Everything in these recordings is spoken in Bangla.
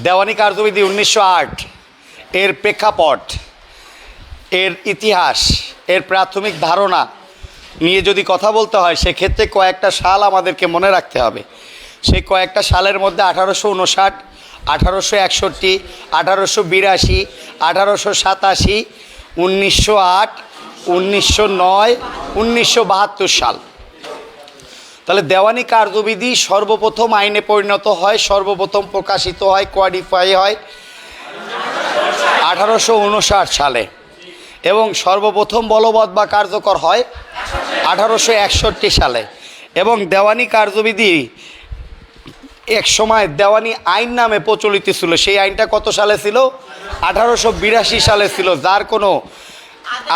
দেওয়ানি কার্যবিধি 1908 এর প্রেক্ষাপট, এর ইতিহাস, এর প্রাথমিক ধারণা নিয়ে যদি কথা বলতে হয় সেক্ষেত্রে কয়েকটা সাল আমাদেরকে মনে রাখতে হবে। সেই কয়েকটা সালের মধ্যে 1859, 1861, 1882, 1887, 1908, 1909, 1972 সাল। তাহলে দেওয়ানি কার্যবিধি সর্বপ্রথম আইনে পরিণত হয়, সর্বপ্রথম প্রকাশিত হয়, কোয়াডিফাই হয় 1859 সালে এবং সর্বপ্রথম বলবৎ বা কার্যকর হয় 1861 সালে। এবং দেওয়ানি কার্যবিধি এক সময় দেওয়ানি আইন নামে প্রচলিত ছিল। সেই আইনটা কত সালে ছিল? 1882 সালে ছিল, যার কোনো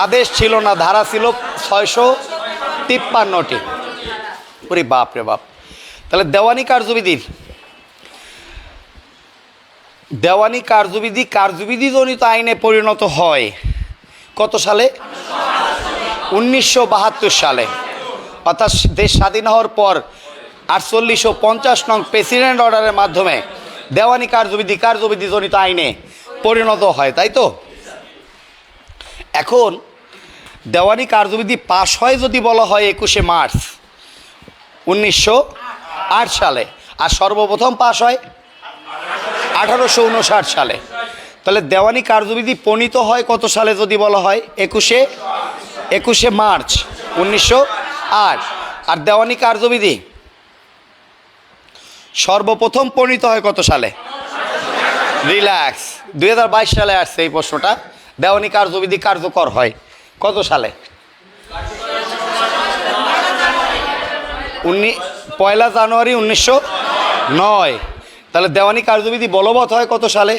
আদেশ ছিল না, ধারা ছিল 653টি। ওরে বাপ রে বাপ। তাহলে দেওয়ানি কার্যবিধিজনিত আইনে পরিণত হয় কত সালে? 1972 সালে। অর্থাৎ দেশ স্বাধীন হওয়ার পর 4850 নং প্রেসিডেন্ট অর্ডারের মাধ্যমে দেওয়ানি কার্যবিধিজনিত আইনে পরিণত হয়, তাই তো? এখন দেওয়ানি কার্যবিধি পাশ হয় যদি বলা হয় 21শে মার্চ 1908 সালে, আর সর্বপ্রথম পাশ হয় 1859 সালে। তাহলে দেওয়ানি কার্যবিধি প্রণীত হয় কত সালে যদি বলা হয়? 21শে মার্চ 1908। আর দেওয়ানি কার্যবিধি সর্বপ্রথম প্রণীত হয় কত সালে? রিল্যাক্স, 2022 সালে আসছে এই প্রশ্নটা। দেওয়ানি কার্যবিধি কার্যকর হয় কত সালে? 1 জানুয়ারি 1909। তাহলে দেওয়ানি কার্যবিধি বলবৎ হয় কত সালে?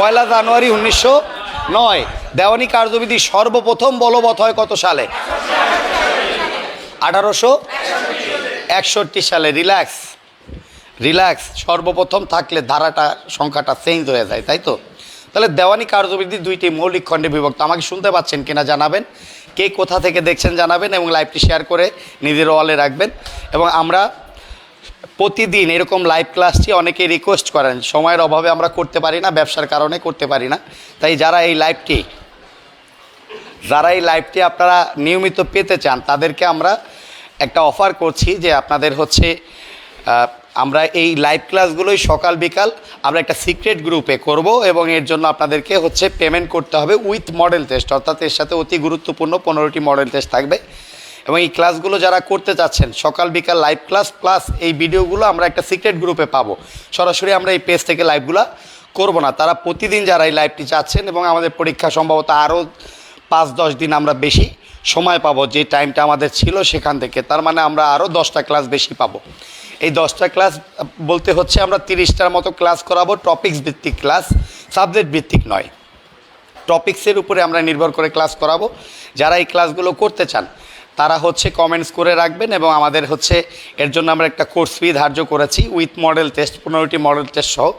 1 জানুয়ারি 1909। দেওয়ানি কার্যবিধি সর্বপ্রথম বলবৎ হয় কত সালে? 1861 সালে। রিল্যাক্স, সর্বপ্রথম থাকলে ধারাটা সংখ্যাটা চেঞ্জ হয়ে যায়, তাই তো? তাহলে দেওয়ানি কার্যবিধি দুইটি মৌলিক খণ্ডে বিভক্ত। আমাকে শুনতে পাচ্ছেন কিনা জানাবেন, কে কোথা থেকে দেখছেন জানাবেন, এবং লাইভটি শেয়ার করে নিজের ওয়ালে রাখবেন। এবং আমরা প্রতিদিন এরকম লাইভ ক্লাসটি অনেকেই রিকোয়েস্ট করেন, সময়ের অভাবে আমরা করতে পারি না, ব্যবসার কারণে করতে পারি না। তাই যারা এই লাইভটি আপনারা নিয়মিত পেতে চান তাদেরকে আমরা একটা অফার করছি যে আপনাদের হচ্ছে আমরা এই লাইভ ক্লাসগুলোই সকাল বিকাল আমরা একটা সিক্রেট গ্রুপে করব, এবং এর জন্য আপনাদেরকে হচ্ছে পেমেন্ট করতে হবে উইথ মডেল টেস্ট। অর্থাৎ এর সাথে অতি গুরুত্বপূর্ণ 15টি মডেল টেস্ট থাকবে। এবং এই ক্লাসগুলো যারা করতে চাচ্ছেন সকাল বিকাল লাইভ ক্লাস প্লাস এই ভিডিওগুলো আমরা একটা সিক্রেট গ্রুপে পাবো। সরাসরি আমরা এই পেজ থেকে লাইভগুলো করব না। তারা প্রতিদিন যারা এই লাইভটি চাচ্ছেন, এবং আমাদের পরীক্ষা সম্ভবত আরও 5-10 দিন আমরা বেশি সময় পাবো যে টাইমটা আমাদের ছিল সেখান থেকে, তার মানে আমরা আরও 10টা ক্লাস বেশি পাবো। এই 10টা ক্লাস বলতে হচ্ছে আমরা 30টার মতো ক্লাস করাবো, টপিক্স ভিত্তিক ক্লাস, সাবজেক্ট ভিত্তিক নয়। টপিক্সের উপরে আমরা নির্ভর করে ক্লাস করাবো। যারা এই ক্লাসগুলো করতে চান তারা হচ্ছে কমেন্টস করে রাখবেন, এবং আমাদের হচ্ছে এর জন্য আমরা একটা কোর্স ফি ধার্য করেছি উইথ মডেল টেস্ট, 15টি মডেল টেস্ট সহ।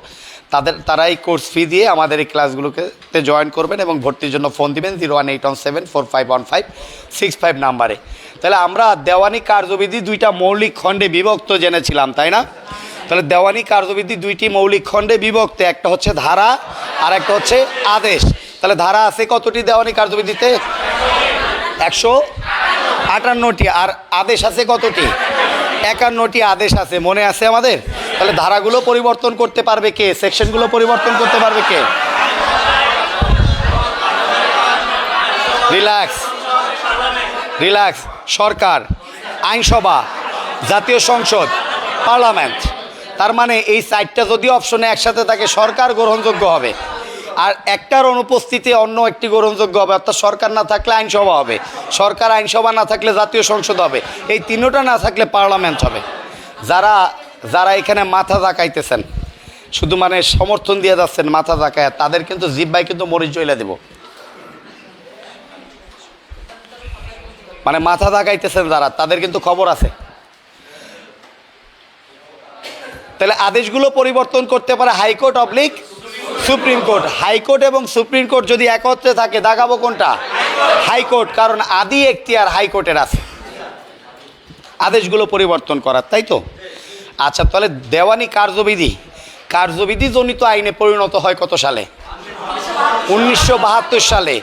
তারা এই কোর্স ফি দিয়ে আমাদের এই ক্লাসগুলোতে জয়েন করবেন, এবং ভর্তির জন্য ফোন দিবেন 01817451565 নাম্বারে। তাহলে আমরা দেওয়ানি কার্যবিধি দুইটা মৌলিক খণ্ডে বিভক্ত জেনেছিলাম, তাই না? তাহলে দেওয়ানি কার্যবিধি দুইটি মৌলিক খণ্ডে বিভক্ত, একটা হচ্ছে ধারা আর একটা হচ্ছে আদেশ। তাহলে ধারা আছে কতটি দেওয়ানি কার্যবিধিতে? 158টি। আর আদেশ আছে কতটি? 51টি আদেশ আছে, মনে আছে আমাদের? তাহলে ধারাগুলো পরিবর্তন করতে পারবে কে? সেকশনগুলো পরিবর্তন করতে পারবে কে? রিল্যাক্স, সরকার, আইনসভা, জাতীয় সংসদ, পার্লামেন্ট। তার মানে এই 4টা যদি অপশনে একসাথে থাকে সরকার গ্রহণযোগ্য হবে, আর একটার অনুপস্থিতি অন্য একটি গ্রহণযোগ্য হবে। অর্থাৎ সরকার না থাকলে আইনসভা হবে, আইনসভা না থাকলে জাতীয় সংসদ হবে, এই তিনটা না থাকলে পার্লামেন্ট হবে। যারা এখানে মাথা জাকাইতেছেন, শুধু মানে সমর্থন দিয়ে যাচ্ছেন মাথা জাকায়, তাদের কিন্তু জিহ্বায় কিন্তু মরিচ জ্বলে দেব। মানে মাথা জাকাইতেছেন যারা, তাদের কিন্তু খবর আছে। তাহলে আদেশগুলো পরিবর্তন করতে পারে high court oblique supreme court. High court এবং সুপ্রিম কোর্ট যদি একত্রে থাকে দাগাবো কোনটা? হাইকোর্ট, কারণ আদি এখতিয়ার হাইকোর্টের আছে আদেশগুলো পরিবর্তন করার, তাই তো? আচ্ছা, তাহলে দেওয়ানি কার্যবিধি কার্যবিধিজনিত আইনে পরিণত হয় কত সালে? 1972 সালে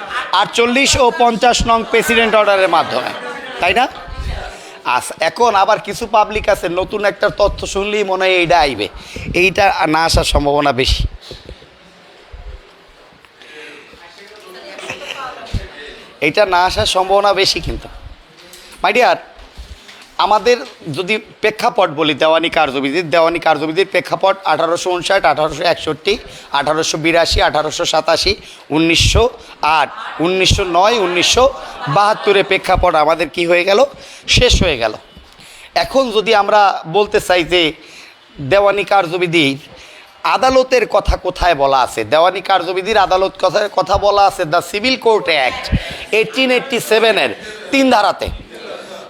48 ও 50 নং প্রেসিডেন্ট অর্ডারের মাধ্যমে, তাই না? আচ্ছা, এখন আবার কিছু পাবলিক আছে নতুন একটা তথ্য শুনলেই মনে হয় এইটা আইবে, এইটা না আসার সম্ভাবনা বেশি। এইটা না আসার সম্ভাবনা বেশি। কিন্তু মাই ডিয়ার, আমাদের যদি প্রেক্ষাপট বলি দেওয়ানি কার্যবিধির প্রেক্ষাপট 1859, 1861, 1882, 1887, 1908, 1909, 1972 প্রেক্ষাপট আমাদের কি হয়ে গেল? শেষ হয়ে গেল। এখন যদি আমরা বলতে চাই যে দেওয়ানি কার্যবিধির আদালতের কথা কোথায় বলা আছে, দেওয়ানি কার্যবিধির আদালত কথা বলা আছে দ্য সিভিল কোর্ট অ্যাক্ট 1887-এর 3 ধারাতে।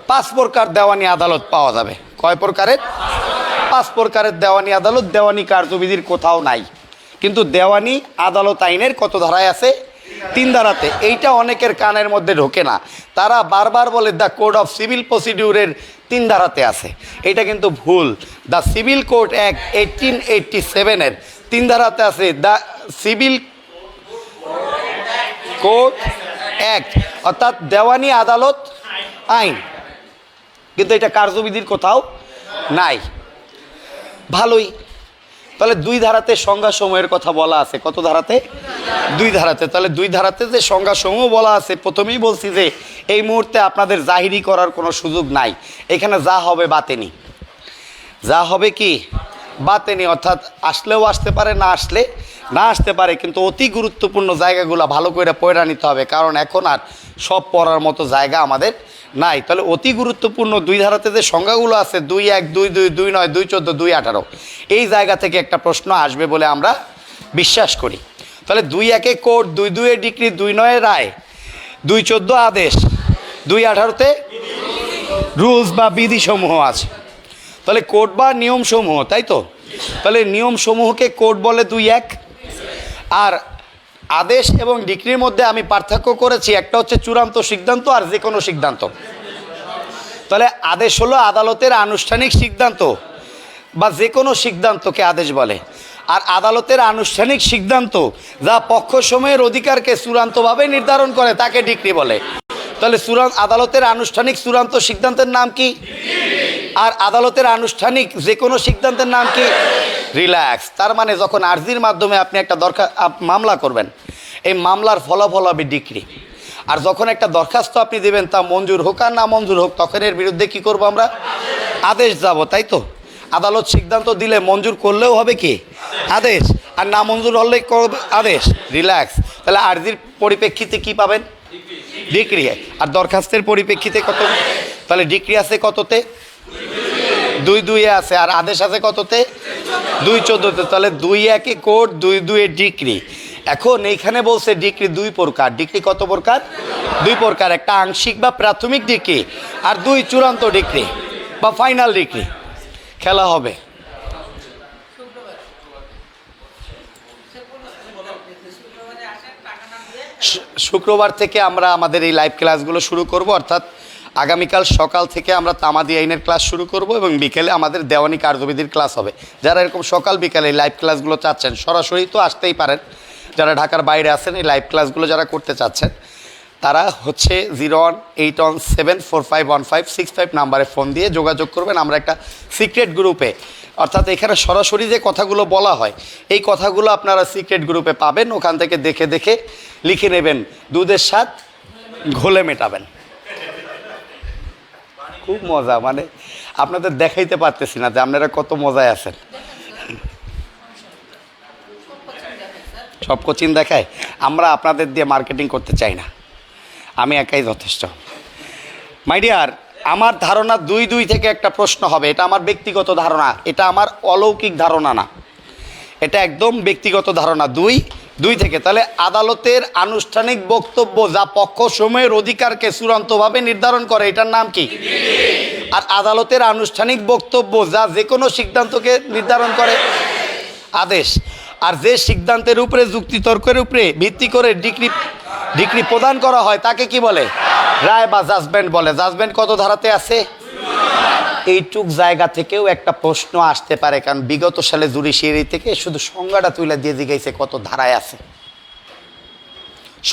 5 প্রকার দেওয়ানি আদালত পাওয়া যাবে। কয় প্রকারের? 5 প্রকারের দেওয়ানি আদালত দেওয়ানি কার্যবিধির কোথাও নাই, কিন্তু দেওয়ানি আদালত আইনের কত ধারায় আছে? 3 ধারাতে। এইটা অনেকের কানের মধ্যে ঢোকে না, তারা বারবার বলে দ্য কোড অফ সিভিল প্রসিডিউরের 3 ধারাতে আছে। এটা কিন্তু ভুল। দ্য সিভিল কোড অ্যাক্ট 1887-এর 3 ধারাতে আছে দ্য সিভিল কোড অ্যাক্ট, অর্থাৎ দেওয়ানি আদালত আইন, কিন্তু এটা কার্যবিধির কোথাও নাই। ভালোই, তাহলে 2 ধারাতে সংজ্ঞাসমূহের কথা বলা আছে। কত ধারাতে? 2 ধারাতে। তাহলে 2 ধারাতে যে সংজ্ঞাসমূহ বলা আছে, প্রথমেই বলছি যে এই মুহূর্তে আপনাদের জাহিরি করার কোনো সুযোগ নাই। এখানে যা হবে বাতেনি, যা হবে কি বাতেনি, অর্থাৎ আসলেও আসতে পারে, না আসতে পারে, কিন্তু অতি গুরুত্বপূর্ণ জায়গাগুলো ভালো করে পড়ে নিতে হবে, কারণ এখন আর সব পড়ার মতো জায়গা আমাদের নাই। তাহলে অতি গুরুত্বপূর্ণ 2 ধারাতে যে সংজ্ঞাগুলো আছে 2-1, 2-2, 2-9, 2-14, 2-18, এই জায়গা থেকে একটা প্রশ্ন আসবে বলে আমরা বিশ্বাস করি। তাহলে 2-1-এ কোর্ট, 2-2-এ ডিক্রি, 2-9-এ রায়, 2-14 আদেশ, 2-18-তে রুলস বা বিধিসমূহ আছে। তাহলে কোর্ট বা নিয়মসমূহ, তাই তো? তাহলে নিয়মসমূহকে কোর্ট বলে 2-1। আর আদেশ এবং ডিক্রির মধ্যে আমি পার্থক্য করেছি, একটা হচ্ছে চূড়ান্ত সিদ্ধান্ত আর যে কোনো সিদ্ধান্ত। তাহলে আদেশ হলো আদালতের আনুষ্ঠানিক সিদ্ধান্ত বা যে কোনো সিদ্ধান্তকে আদেশ বলে, আর আদালতের আনুষ্ঠানিক সিদ্ধান্ত যা পক্ষসমূহের অধিকারকে চূড়ান্তভাবে নির্ধারণ করে তাকে ডিক্রি বলে। তাহলে আদালতের আনুষ্ঠানিক চূড়ান্ত সিদ্ধান্তের নাম কি? আর আদালতের আনুষ্ঠানিক যে কোনো সিদ্ধান্তের নাম কি? রিল্যাক্স। তার মানে যখন আর্জির মাধ্যমে আপনি একটা মামলা করবেন, এই মামলার ফলাফল হবে ডিক্রি। আর যখন একটা দরখাস্ত আপনি দেবেন, তা মঞ্জুর হোক আর না মঞ্জুর হোক, তখন এর বিরুদ্ধে কি করব আমরা? আদেশ যাব, তাই তো? আদালত সিদ্ধান্ত দিলে মঞ্জুর করলেও হবে কি? আদেশ, আর না মঞ্জুর হলে করবে আদেশ। রিল্যাক্স। তাহলে আর্জির পরিপ্রেক্ষিতে কি পাবেন? ডিক্রি। আর দরখাস্তের পরিপ্রেক্ষিতে কত? তাহলে ডিক্রি আছে কততে? 2-2-এ আছে। আর আদেশ আছে কততে? 2-14-তে। তাহলে 2-1-এ কোর্ট, 2-2-এ ডিক্রি। এখন এইখানে বলছে ডিক্রি 2 প্রকার। ডিক্রি কত প্রকার? 2 প্রকার। একটা আংশিক বা প্রাথমিক ডিক্রি, আর 2 চূড়ান্ত ডিক্রি বা ফাইনাল ডিক্রি। খেলা হবে। শুক্রবার থেকে আমরা আমাদের এই লাইভ ক্লাসগুলো শুরু করব, অর্থাৎ আগামীকাল সকাল থেকে আমরা তামাদি আইনের ক্লাস শুরু করব এবং বিকেলে আমাদের দেওয়ানি কার্যবিধির ক্লাস হবে। যারা এরকম সকাল বিকালে লাইভ ক্লাসগুলো চাচ্ছেন, সরাসরি তো আসতেই পারেন, যারা ঢাকার বাইরে আছেন এই লাইভ ক্লাসগুলো যারা করতে চাচ্ছেন, তারা হচ্ছে 018174515565 নাম্বারে ফোন দিয়ে যোগাযোগ করবেন। আমরা একটা সিক্রেট গ্রুপে, অর্থাৎ এখানে সরাসরি যে কথাগুলো বলা হয় এই কথাগুলো আপনারা সিক্রেট গ্রুপে পাবেন। ওখান থেকে দেখে দেখে লিখে নেবেন, দুধের স্বাদ ঘোলে মেটাবেন। খুব মজা, মানে আপনাদের দেখাইতে পারতেছি না যে আপনারা কত মজায় আছেন। সব কোচিং দেখায়। আমরা আপনাদের দিয়ে মার্কেটিং করতে চাই না, আমি একাই যথেষ্ট। মাই ডিয়ার, আমার ধারণা 2-2 থেকে একটা প্রশ্ন হবে। এটা আমার ব্যক্তিগত ধারণা, এটা আমার অলৌকিক ধারণা না, এটা একদম ব্যক্তিগত ধারণা। 2-2 থেকে। তাহলে আদালতের আনুষ্ঠানিক বক্তব্য যা পক্ষসমূহের অধিকারকে চূড়ান্তভাবে নির্ধারণ করে, এটার নাম কি? আর আদালতের আনুষ্ঠানিক বক্তব্য যা যে কোনো সিদ্ধান্তকে নির্ধারণ করে, আদেশ। আর যে সিদ্ধান্তের উপরে যুক্তিতর্কের উপরে ভিত্তি করে ডিক্রি প্রদান করা হয় তাকে কি বলে? রায় বা জাজমেন্ট বলে। জাজমেন্ট কত ধারাতে আছে? এইটুক জায়গা থেকেও একটা প্রশ্ন আসতে পারে, কারণ বিগত সালে জুডিশিয়ারি থেকে শুধু সংজ্ঞাটা তুইলা দিয়ে জিজ্ঞাসা কত ধারায় আছে,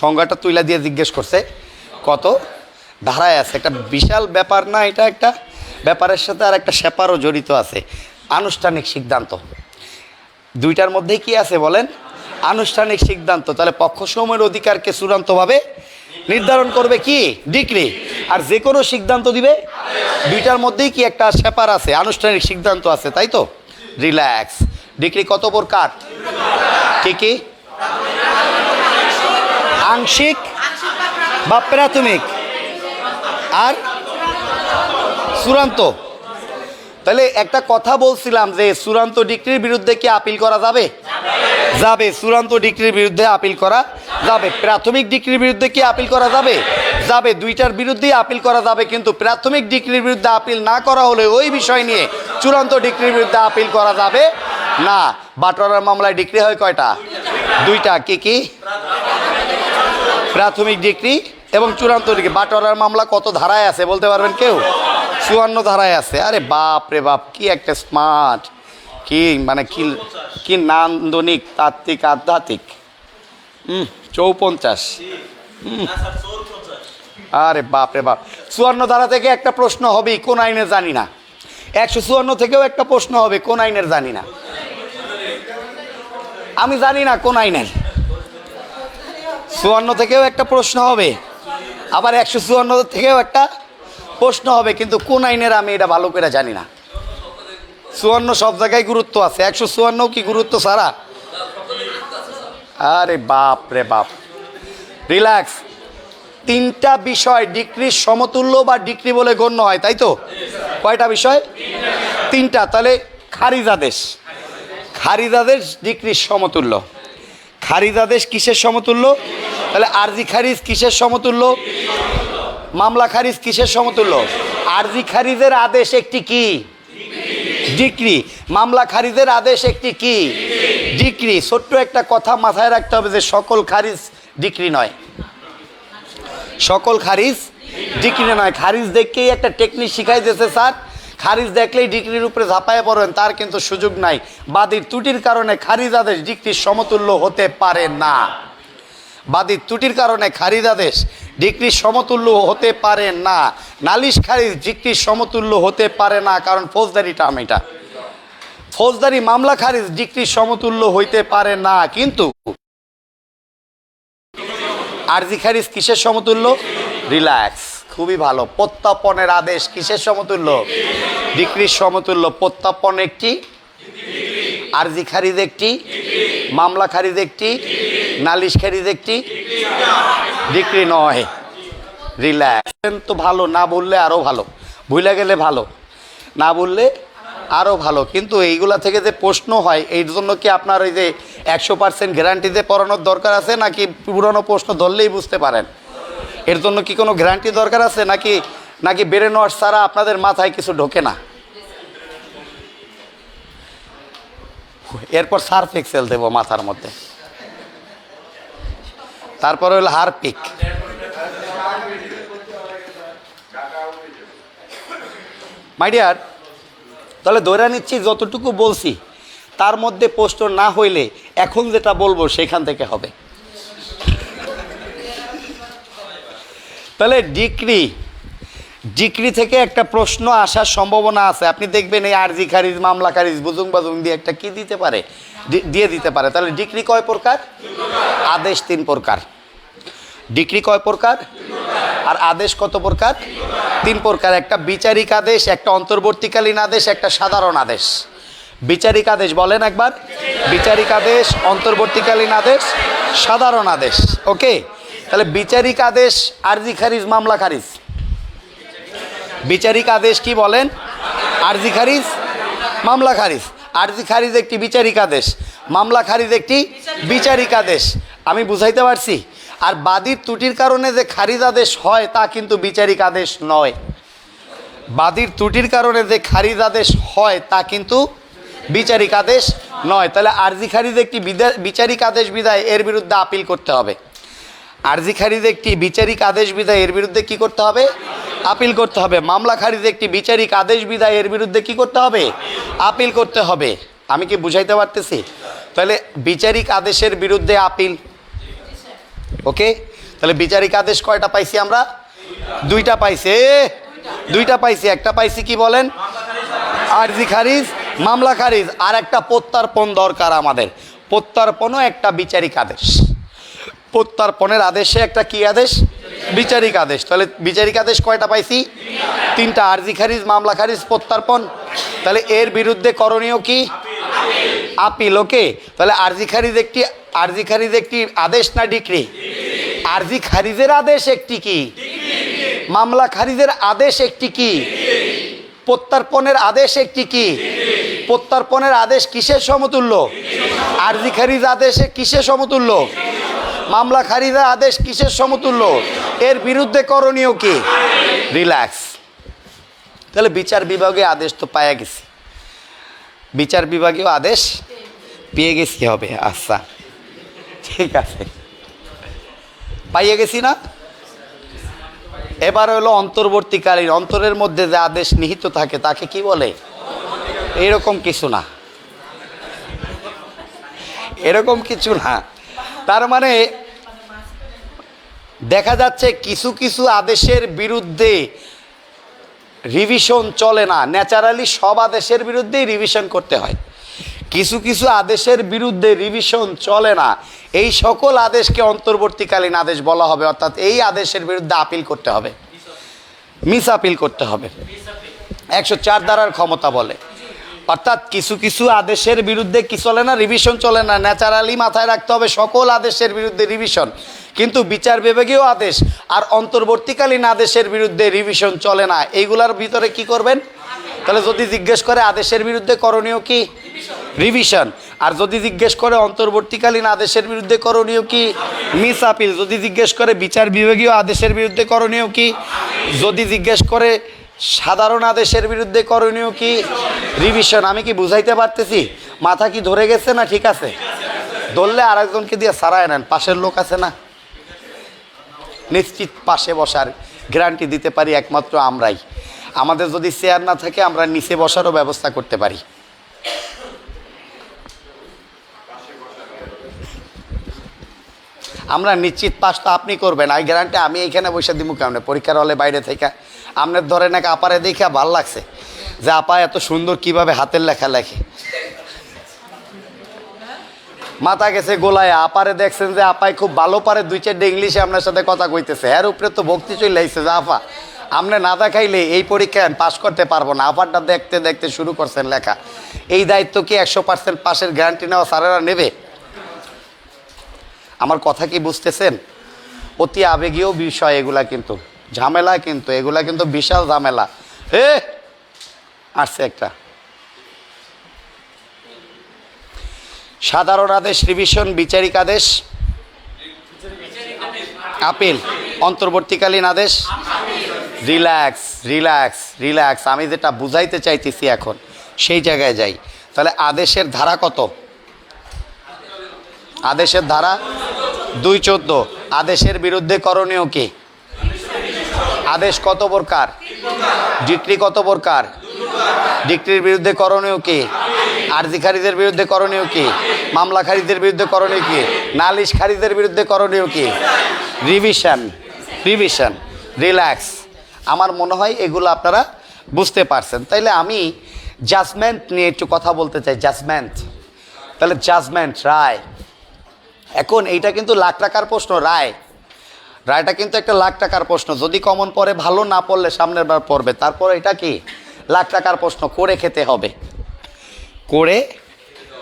সংজ্ঞাটা তুইলা দিয়ে জিজ্ঞেস করছে কত ধারায় আছে। একটা বিশাল ব্যাপার না এটা? একটা ব্যাপারের সাথে আর একটা স্যাপারও জড়িত আছে, আনুষ্ঠানিক সিদ্ধান্ত। দুইটার মধ্যেই কি আছে বলেন? আনুষ্ঠানিক সিদ্ধান্ত। তাহলে পক্ষসমূহের অধিকারকে চূড়ান্তভাবে নির্ধারণ করবে কি? ডিক্রি। আর যে কোনো সিদ্ধান্ত দিবে, দুইটার মধ্যেই কি একটা স্যাপার আছে, আনুষ্ঠানিক সিদ্ধান্ত আছে, তাই তো? রিল্যাক্স। ডিক্রি কত প্রকার? কি কি? আংশিক বা প্রাথমিক আর চূড়ান্ত। তাহলে একটা কথা বলছিলাম যে চূড়ান্ত ডিক্রির বিরুদ্ধে কি আপিল করা যাবে? যাবে। চূড়ান্ত ডিক্রির বিরুদ্ধে আপিল করা যাবে। প্রাথমিক ডিক্রির বিরুদ্ধে কি আপিল করা যাবে? যাবে। দুইটার বিরুদ্ধেই আপিল করা যাবে, কিন্তু প্রাথমিক ডিক্রির বিরুদ্ধে আপিল না করা হলে ওই বিষয় নিয়ে চূড়ান্ত ডিক্রির বিরুদ্ধে আপিল করা যাবে না। বাটোয়ারার মামলায় ডিক্রি হয় কয়টা? দুইটা। কি কি? প্রাথমিক ডিক্রি এবং চূড়ান্ত ডিক্রি। বাটোয়ারার মামলা কত ধারায় আছে বলতে পারবেন কেউ? 54 ধারায় আছে। আরে বাপ রে বাপ, কি একটা স্মার্ট, কি মানে কি নান্দনিক, তাত্ত্বিক, আধ্যাত্মিক। 54। আরে বাপ রে বাপ। 54 ধারা থেকে একটা প্রশ্ন হবেই, কোন আইনের জানি না। 154 থেকেও একটা প্রশ্ন হবে, কোন আইনের জানি না। আমি জানি না কোন আইনের। 54 থেকেও একটা প্রশ্ন হবে, আবার 154 থেকেও একটা প্রশ্ন হবে, কিন্তু কোন আইনের আমি এটা ভালো করে জানি না। 54 সব জায়গায় গুরুত্ব আছে, 154 কি গুরুত্ব ছাড়া? আরে বাপ রে বাপ। রিল্যাক্স। তিনটা বিষয় ডিক্রির সমতুল্য বা ডিক্রি বলে গণ্য হয়, তাই তো? কয়টা বিষয়? তিনটা। তাহলে খারিজ আদেশ, খারিজ আদেশ ডিক্রির সমতুল্য। খারিজ আদেশ কিসের সমতুল্য? তাহলে আরজি খারিজ কিসের সমতুল্য? মামলা খারিজ কিসের সমতুল্য? আরজি খারিজের আদেশ একটি কি? ডিক্রি। মামলা খারিজের আদেশ একটি কি? ডিক্রি। ছোট্ট একটা কথা মাথায় রাখতে হবে যে সকল খারিজ ডিক্রি নয়, সকল খারিজ ডিক্রি নয়। খারিজ দেখেই একটা টেকনিক শিখাই দিয়েছে স্যার, খারিজ দেখলেই ডিক্রির উপরে ঝাঁপায় পড়বেন, তার কিন্তু সুযোগ নাই। বাদীর ত্রুটির কারণে খারিজ আদেশ ডিক্রির সমতুল্য হতে পারে না। বাদীর ত্রুটির কারণে খারিজ আদেশ ডিক্রির সমতুল্য হতে পারে না। নালিশ খারিজ ডিক্রির সমতুল্য হতে পারে না, কারণ ফৌজদারি টার্ম এটা। ফৌজদারি মামলা খারিজ ডিক্রির সমতুল্য হইতে পারে না, কিন্তু আরজি খারিজ কিসের সমতুল্য? রিল্যাক্স, খুবই ভালো। প্রত্যাপনের আদেশ কিসের সমতুল্য? ডিক্রির সমতুল্য। প্রত্যাপন একটি, আরজি খারিজ একটি, মামলা খারিজ একটি, নালিশ খারিজ একটি, ডিক্রি নয়। রিল্যাক্স। তো ভালো, না বললে আরও ভালো, ভুলে গেলে ভালো, না বললে আরও ভালো। কিন্তু এইগুলা থেকে যে প্রশ্ন হয়, এই জন্য কি আপনার ওই যে 100% গ্যারান্টিতে পড়ানোর দরকার আছে, নাকি পুরনো প্রশ্ন ধরলেই বুঝতে পারেন? এর জন্য কি কোনো গ্যারান্টি দরকার আছে, নাকি ব্রেন ওয়াশ ছাড়া আপনাদের মাথায় কিছু ঢোকে না? এরপর সার্ফ এক্সেল দেবো মাথার মধ্যে, তারপরে হলো হারপিক। মাই ডিয়ার, তাহলে ধরে নিচ্ছি যতটুকু বলছি তার মধ্যে প্রশ্ন না হইলে এখন যেটা বলবো সেখান থেকে হবে। তাহলে ডিক্রি থেকে একটা প্রশ্ন আসার সম্ভাবনা আছে। আপনি দেখবেন এই আরজি খারিজ, মামলা খারিজ, বুজুং বাজুং দিয়ে একটা কি দিতে পারে, দিয়ে দিতে পারে। তাহলে ডিক্রি কয় প্রকার? আদেশ 3 প্রকার। ডিক্রি কয় প্রকার? আর আদেশ কত প্রকার? 3 প্রকার। একটা বিচারিক আদেশ, একটা অন্তর্বর্তীকালীন আদেশ, একটা সাধারণ আদেশ। বিচারিক আদেশ বলেন একবার। বিচারিক আদেশ, অন্তর্বর্তীকালীন আদেশ, সাধারণ আদেশ। ওকে, তাহলে বিচারিক আদেশ আরজি খারিজ, মামলা খারিজ। বিচারিক আদেশ কি বলেন? আরজি খারিজ, মামলা খারিজ। আরজি খারিজ একটি বিচারিক আদেশ, মামলা খারিজ একটি বিচারিক আদেশ। আমি বুঝাইতে পারছি? আর বাদীর ত্রুটির কারণে যে খারিজ আদেশ হয় তা কিন্তু বিচারিক আদেশ নয়। বাদীর ত্রুটির কারণে যে খারিজ আদেশ হয় তা কিন্তু বিচারিক আদেশ নয়। তাহলে আরজি খারিজ একটি বিচারিক আদেশ বিধায় এর বিরুদ্ধে আপিল করতে হবে। আরজি খারিজ একটি বিচারিক আদেশ বিধায় এর বিরুদ্ধে কি করতে হবে? আপিল করতে হবে। মামলা খারিজ একটি বিচারিক আদেশ বিধায় এর বিরুদ্ধে কি করতে হবে? আপিল করতে হবে। আমি কি বুঝাইতে পারতেছি? তাহলে বিচারিক আদেশের বিরুদ্ধে আপিল। ওকে, তাহলে বিচারিক আদেশ কয়টা পাইছি আমরা? দুইটা পাইছি। দুইটা পাইছি। একটা পাইছি কি বলেন? আরজি খারিজ, মামলা খারিজ। আর একটা প্রত্যার্পণ দরকার আমাদের। প্রত্যার্পণও একটা বিচারিক আদেশ। প্রত্যার্পণের আদেশে একটা কি আদেশ? বিচারিক আদেশ। তাহলে বিচারিক আদেশ কয়টা পাইছি? তিনটা। আরজি খারিজ, মামলা খারিজ, প্রত্যার্পণ। তাহলে এর বিরুদ্ধে করণীয় কি? আপিল। ওকে, তাহলে আরজি খারিজ একটি আদেশ না ডিক্রি? আরজি খারিজের আদেশ একটি কি? মামলা খারিজের আদেশ একটি কি? প্রত্যার্পণের আদেশ একটি কি? প্রত্যার্পণের আদেশ কিসের সমতুল্য? আরজি খারিজ আদেশে কিসের সমতুল্য? মামলা খারিজের আদেশ কিসের সমতুল্য? এর বিরুদ্ধে করণীয় কি? রিল্যাক্স। তাহলে বিচার বিভাগে আদেশ তো পাওয়া গেছে, বিচার বিভাগীয় আদেশ পেয়ে গেছি হবে। আচ্ছা, ঠিক আছে, পাইয়ে গেছি না? এবার হলো অন্তর্বর্তীকালীন। অন্তরের মধ্যে যে আদেশ নিহিত থাকে তাকে কি বলে? এরকম কিছু না, এরকম কিছু না। তার মানে দেখা যাচ্ছে কিছু কিছু আদেশের বিরুদ্ধে রিভিশন চলে না। ন্যাচারালি সব আদেশের বিরুদ্ধেই রিভিশন করতে হয়। কিছু কিছু আদেশের বিরুদ্ধে রিভিশন চলে না। এই সকল আদেশকে অন্তর্বর্তীকালীন আদেশ বলা হবে। অর্থাৎ এই আদেশের বিরুদ্ধে আপিল করতে হবে, মিস আপিল করতে হবে। 104 ধারার ক্ষমতা বলে। অর্থাৎ কিছু কিছু আদেশের বিরুদ্ধে কি চলে না? রিভিশন চলে না। ন্যাচারালি মাথায় রাখতে হবে সকল আদেশের বিরুদ্ধে রিভিশন, কিন্তু বিচার বিভাগীয় আদেশ আর অন্তর্বর্তীকালীন আদেশের বিরুদ্ধে রিভিশন চলে না। এইগুলার ভিতরে কি করবেন? তাহলে যদি জিজ্ঞেস করে আদেশের বিরুদ্ধে করণীয় কি? রিভিশন। আর যদি জিজ্ঞেস করে অন্তর্বর্তীকালীন আদেশের বিরুদ্ধে করণীয় কি? Miss appeal. যদি জিজ্ঞেস করে বিচার বিভাগীয় আদেশের বিরুদ্ধে করণীয় কি? যদি জিজ্ঞেস করে সাধারণ আদেশের বিরুদ্ধে করণীয় কি? রিভিশন। আমি কি বুঝাইতে পারতেছি? মাথা কি ধরে গেছে না? ঠিক আছে, ধরলে আরেকজনকে দিয়ে সারায় নেন। পাশের লোক আছে না, নিশ্চিত পাশে বসার গ্যারান্টি দিতে পারি একমাত্র আমরাই। আমাদের যদি চেয়ার না থাকে আমরা নিচে বসারও ব্যবস্থা করতে পারি। আমরা নিশ্চিত পাস তো আপনি করবেন, এই গ্যারান্টি আমি এইখানে বসে দিব কেমন? পরীক্ষার হলে বাইরে থেকে আপনার ধরেন এক আপারে দেখে ভাল লাগছে যে আপা এত সুন্দর কিভাবে হাতের লেখা লেখে, মাথা গেছে গোলায়। আপারে দেখছেন যে আপায় খুব ভালো পারে, 2-4 ইংলিশে আপনার সাথে কথা কইতেছে, এর উপরে তো ভক্তি চলে আসছে যে আপা আপনি না দেখাইলে এই পরীক্ষায় আমি পাশ করতে পারবো না। আপারটা দেখতে দেখতে শুরু করছেন লেখা। এই দায়িত্ব কি 100% পাশের গ্যারান্টি নেওয়া স্যারেরা নেবে? আমার কথা কি বুঝতেছেন? অতি আবেগীয় বিষয় এগুলা, কিন্তু ঝামেলা, কিন্তু এগুলা কিন্তু বিশাল ঝামেলা। আসছে একটা সাধারণ আদেশ, রিভিশন, বিচারিক আদেশ, আপিল, অন্তর্বর্তীকালীন আদেশ। Relax relax relax. আমি যেটা বুঝাইতে চাইতেছি এখন সেই জায়গায় যাই। তাহলে আদেশের ধারা কত? আদেশের ধারা 214। আদেশের বিরুদ্ধে করণীয় কি? আদেশ কত প্রকার? ডিক্রি কত প্রকার? ডিক্রির বিরুদ্ধে করণীয় কি? আরজি খারিজের বিরুদ্ধে করণীয় কি? মামলা খারিজের বিরুদ্ধে করণীয় কি? নালিশ খারিজের বিরুদ্ধে করণীয় কি? Revision revision. রিল্যাক্স। আমার মনে হয় এগুলো আপনারা বুঝতে পারছেন। তাইলে আমি জাজমেন্ট নিয়ে একটু কথা বলতে চাই। জাজমেন্ট, তাহলে জাজমেন্ট, রায়। এখন এইটা কিন্তু লাখ টাকার প্রশ্ন। রায়টা কিন্তু একটা লাখ টাকার প্রশ্ন। যদি কমন পড়ে ভালো, না পড়লে সামনের বার পড়বে। তারপর এটা কি লাখ টাকার প্রশ্ন, করে খেতে হবে, করে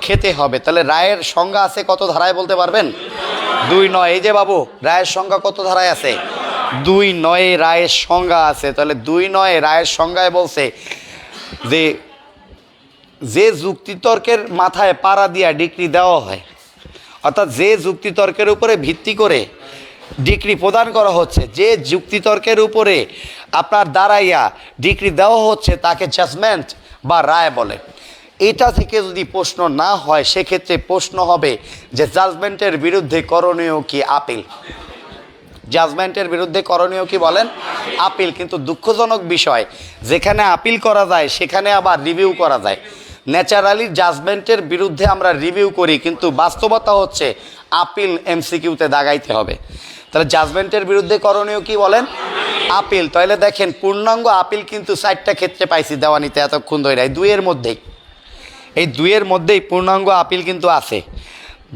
খেতে হবে। তাহলে রায়ের সংজ্ঞা আছে কত ধারায় বলতে পারবেন? 2-9। এই যে বাবু, রায়ের সংজ্ঞা কত ধারায় আছে? 2-9 রায়ের সংজ্ঞা আছে। তাহলে 2-9 রায়ের সংজ্ঞায় বলছে যে যুক্তিতর্কের মাথায় পাড়া দিয়া ডিক্রি দেওয়া হয়, অর্থাৎ যে যুক্তিতর্কের উপরে ভিত্তি করে ডিক্রি প্রদান করা হচ্ছে, যে যুক্তিতর্কের উপরে আপনার দাঁড়াইয়া ডিক্রি দেওয়া হচ্ছে তাকে জাজমেন্ট বা রায় বলে। এটা থেকে যদি প্রশ্ন না হয় সেক্ষেত্রে প্রশ্ন হবে যে জাজমেন্টের বিরুদ্ধে করণীয় কি? আপিল। জাজমেন্টের বিরুদ্ধে করণীয় কি বলেন? আপিল। কিন্তু দুঃখজনক বিষয়, যেখানে আপিল করা যায় সেখানে আবার রিভিউ করা যায়। ন্যাচারালি জাজমেন্টের বিরুদ্ধে আমরা রিভিউ করি, কিন্তু বাস্তবতা হচ্ছে আপিল এমসিকিউতে দাগাইতে হবে। তাহলে জাজমেন্টের বিরুদ্ধে করণীয় কি বলেন? আপিল। তাহলে দেখেন পূর্ণাঙ্গ আপিল কিন্তু 4টা ক্ষেত্রে পাইছি দেওয়ানিতে এতক্ষণ ধরে, এই দুইয়ের মধ্যেই পূর্ণাঙ্গ আপিল কিন্তু আছে।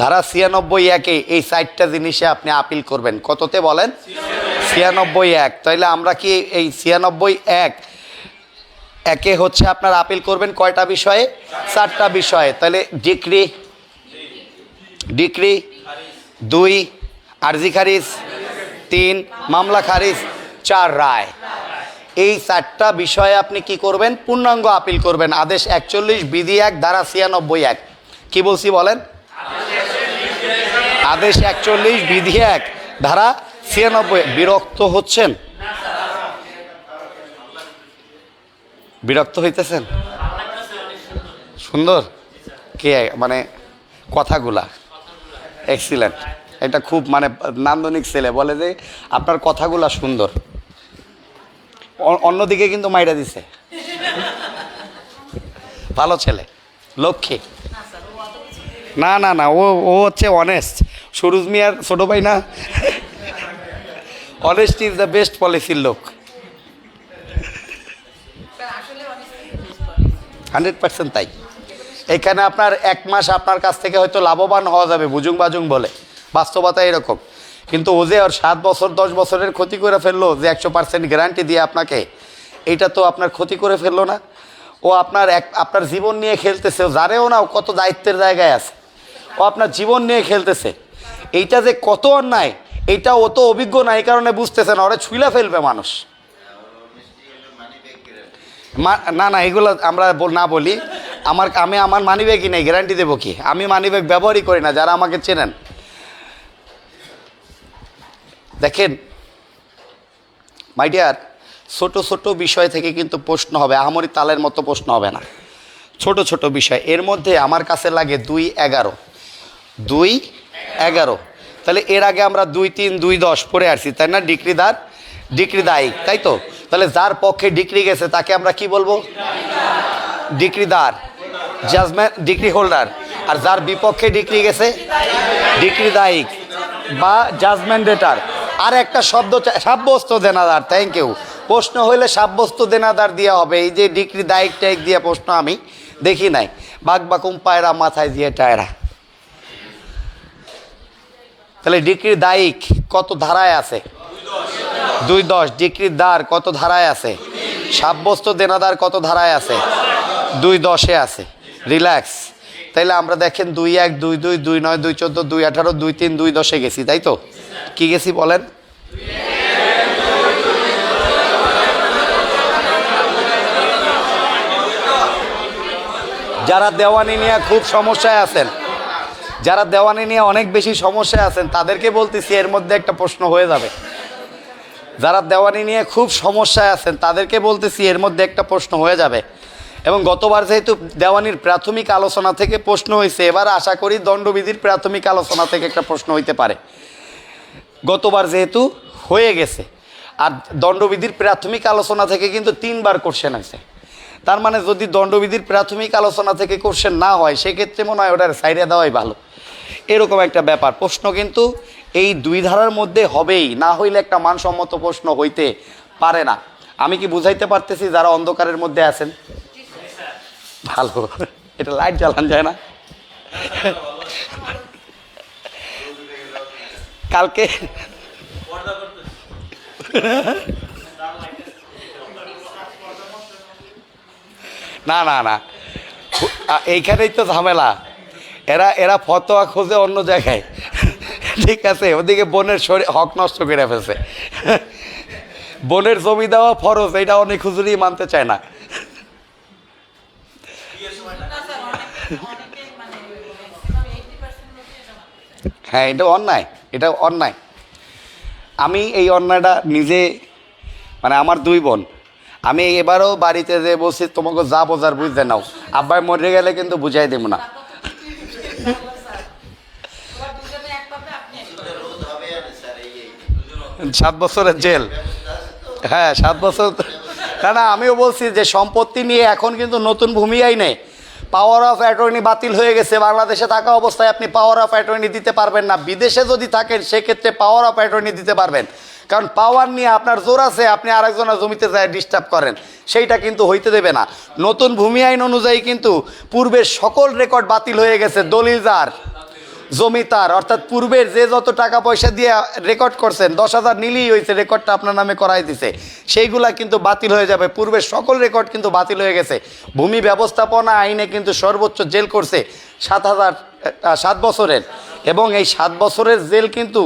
ধারা 96(1)-এ এই 4টা জিনিসে আপনি আপিল করবেন। কততে বলেন? 96(1). তাইলে আমরা কি এই 96(1)-এ হচ্ছে আপনার আপিল করবেন কয়টা বিষয়ে? 4টা বিষয়ে। তাহলে ডিক্রি 2, আরজি খারিজ 3, মামলা খারিজ 4, রায়। এই 4টা বিষয়ে আপনি কি করবেন? পূর্ণাঙ্গ আপিল করবেন। আদেশ 41 বিধি 1 ধারা 96(1). কি বলছি বলেন? আদেশ 41 বিধি 1 ধারা 96। বিরক্ত হচ্ছেন? বিরক্ত হইতেছেন? সুন্দর কে মানে কথাগুলা এক্সিলেন্ট। এটা খুব মানে নান্দনিক ছেলে, বলে যে আপনার কথাগুলা সুন্দর। অন্যদিকে কিন্তু মাইরা দিছে। ভালো ছেলে, লক্ষ্মী। না না না, ও হচ্ছে অনেস্ট। সুরুজ মিয়ার ছোট ভাই না? অনেস্ট ইজ দ্য বেস্ট পলিসির লোক। 100% তাই। এখানে আপনার 1 মাস আপনার কাছ থেকে হয়তো লাভবান হওয়া যাবে বুজুং বাজুং বলে, বাস্তবতা এরকম। কিন্তু ও যে ওর 7 বছর 10 বছরের ক্ষতি করে ফেললো, যে 100% গ্যারান্টি দিয়ে আপনাকে, এইটা তো আপনার ক্ষতি করে ফেললো না? ও আপনার জীবন নিয়ে খেলতেছে। ও জানেও না ও কত দায়িত্বের জায়গায় আছে। ও আপনার জীবন নিয়ে খেলতেছে। এইটা যে কত অন্যায়, এইটা ও তো অভিজ্ঞ না, এই কারণে বুঝতেছে না। ওরা ছুঁইলা ফেলবে মানুষ। না না, এগুলো আমরা না বলি। আমি আমার মানি ব্যাগই নেই, গ্যারান্টি দেবো কি? আমি মানি ব্যাগ ব্যবহারই করি না, যারা আমাকে চেনেন। দেখেন মাই ডিয়ার, ছোট ছোট বিষয় থেকে কিন্তু প্রশ্ন হবে, আহামরি তালের মতো প্রশ্ন হবে না। ছোট ছোট বিষয়, এর মধ্যে আমার কাছে লাগে 2-11। তাহলে এর আগে আমরা 2-3, 2-10 পড়ে আসছি, তাই না? ডিক্রি দায়িক, তাই তো? তাহলে যার পক্ষে ডিক্রি গেছে তাকে আমরা কি বলবো? ডিক্রিদার, জাজমেন্ট ডিক্রি হোল্ডার। আর যার বিপক্ষে ডিক্রি গেছে ডিক্রি দায়িক বা জাজমেন্টেটার। আর একটা শব্দ সাব্যস্ত দেনাদার। Thank you. প্রশ্ন হইলে সাব্যস্ত দেনাদার দেওয়া হবে। এই যে ডিক্রি দায়িক টাইক দিয়ে প্রশ্ন আমি দেখি নাই। বাঘ বাকুম পায়রা মাথায় দিয়ে টায়রা। তাহলে ডিক্রি দায়িক কত ধারায় আছে? 2-10। ডিক্রি দার কত ধারায় আছে? সাব্যস্ত দেনাদার কত ধারায় আছে? 2-10-এ আছে। রিল্যাক্স। তাইলে আমরা দেখেন 2-1, 2-2, 2-9, 2-14, 2-18, 2-3, 2-10-এ গেছি, তাই তো? কি গেছি বলেন? যারা দেওয়ানি নিয়ে খুব সমস্যায় আছেন, যারা দেওয়ানি নিয়ে অনেক বেশি সমস্যায় আছেন, তাদেরকে বলতেছি এর মধ্যে একটা প্রশ্ন হয়ে যাবে। যারা দেওয়ানি নিয়ে খুব সমস্যায় আছেন তাদেরকে বলতেছি এর মধ্যে একটা প্রশ্ন হয়ে যাবে। এবং গতবার যেহেতু দেওয়ানির প্রাথমিক আলোচনা থেকে প্রশ্ন হয়েছে, এবার আশা করি দণ্ডবিধির প্রাথমিক আলোচনা থেকে একটা প্রশ্ন হইতে পারে। গতবার যেহেতু হয়ে গেছে, আর দণ্ডবিধির প্রাথমিক আলোচনা থেকে কিন্তু 3বার কোশ্চেন আছে। তার মানে যদি দণ্ডবিধির প্রাথমিক আলোচনা থেকে কোশ্চেন না হয়, সেক্ষেত্রে মনে হয় ওটার সাইডে দেওয়াই ভালো। এরকম একটা ব্যাপার। প্রশ্ন কিন্তু এই 2 ধারার মধ্যে হবেই, না হইলে একটা মানসম্মত প্রশ্ন হইতে পারে না। আমি কি বুঝাইতে পারতেছি যারা অন্ধকারের মধ্যে আছেন? ভালো, এটা লাইট জ্বালান যায় না? কালকে না না না, এইখানেই তো ঝামেলা। এরা ফতোয়া খোঁজে অন্য জায়গায়, ঠিক আছে? ওদিকে বোনের হক নষ্ট করে ফেলছে। বোনের জমি দেওয়া ফরজ, এটা অনেক হুজুরি মানতে চায় না। হ্যাঁ, এটা অন্যায়। আমি এই অন্যায়টা নিজে, মানে আমার 2 বোন, আমি এবারও বাড়িতে যে বলছি তোমাকে যা বোঝার বুঝতে নাও, আব্বাই মরে গেলে কিন্তু বুঝাই দেব না। 7 বছরের জেল। হ্যাঁ 7 বছর। না না, আমিও বলছি যে সম্পত্তি নিয়ে এখন কিন্তু নতুন ভূমি আইনে পাওয়ার অফ অ্যাটর্নি বাতিল হয়ে গেছে। বাংলাদেশে থাকা অবস্থায় আপনি পাওয়ার অফ অ্যাটর্নি দিতে পারবেন না। বিদেশে যদি থাকেন সেক্ষেত্রে পাওয়ার অফ অ্যাটর্নি দিতে পারবেন, কারণ পাওয়ার নিয়ে আপনার জোর আছে, আপনি আরেকজনের জমিতে যায় ডিস্টার্ব করেন, সেইটা কিন্তু হইতে দেবে না। নতুন ভূমি আইন অনুযায়ী কিন্তু পূর্বের সকল রেকর্ড বাতিল হয়ে গেছে। দলিল যার, জমি তার, অর্থাৎ পূর্বের যে যত টাকা পয়সা দিয়ে রেকর্ড করছেন, 10,000 নিলেই হয়েছে, রেকর্ডটা আপনার নামে করাই দিছে, সেইগুলা কিন্তু বাতিল হয়ে যাবে। পূর্বের সকল রেকর্ড কিন্তু বাতিল হয়ে গেছে। ভূমি ব্যবস্থাপনা আইনে কিন্তু সর্বোচ্চ জেল করছে 7 বছরের, এবং এই 7 বছরের জেল কিন্তু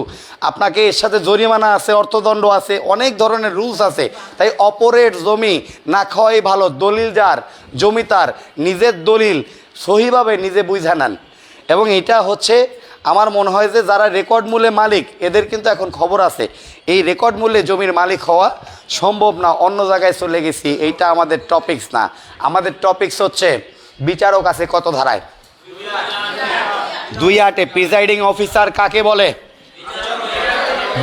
আপনাকে এর সাথে জরিমানা আছে, অর্থদণ্ড আছে, অনেক ধরনের রুলস আছে। তাই অপরের জমি না খাওয়াই ভালো। দলিল যার, জমি তার, নিজের দলিল সহিভাবে নিজে বুঝা নেন। এবং এটা হচ্ছে আমার মনে হয় যে যারা রেকর্ড মূল্যে মালিক, এদের কিন্তু এখন খবর আছে এই রেকর্ড মূল্যে জমির মালিক হওয়া সম্ভব না। অন্য জায়গায় চলে গেছি, এইটা আমাদের টপিকস না। আমাদের টপিকস হচ্ছে বিচারক আছে কত ধারায়? 2-8 প্রিজাইডিং অফিসার কাকে বলে?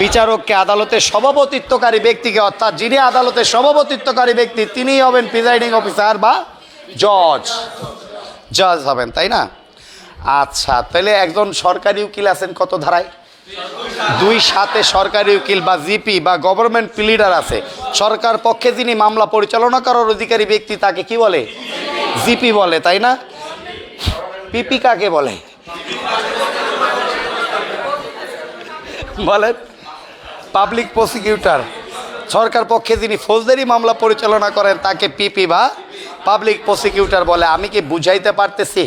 বিচারককে, আদালতের সভাপতিত্বকারী ব্যক্তিকে, অর্থাৎ যিনি আদালতের সভাপতিত্বকারী ব্যক্তি তিনিই হবেন প্রিজাইডিং অফিসার বা জজ। জজ হবেন, তাই না? আচ্ছা, তাহলে একজন সরকারি উকিল আছেন কত ধারায়? 2-7 সরকারি উকিল বা জিপি বা গভর্নমেন্ট প্লিডার আছে। সরকার পক্ষে যিনি মামলা পরিচালনা করার অধিকারী ব্যক্তি তাকে কি বলে? জিপি বলে, তাই না? পিপি কাকে বলে বলেন? Public prosecutor. সরকার পক্ষে যিনি ফৌজদারি মামলা পরিচালনা করেন তাকে পিপি বা পাবলিক প্রসিকিউটর বলে। আমি কি বুঝাইতে পারতেছি?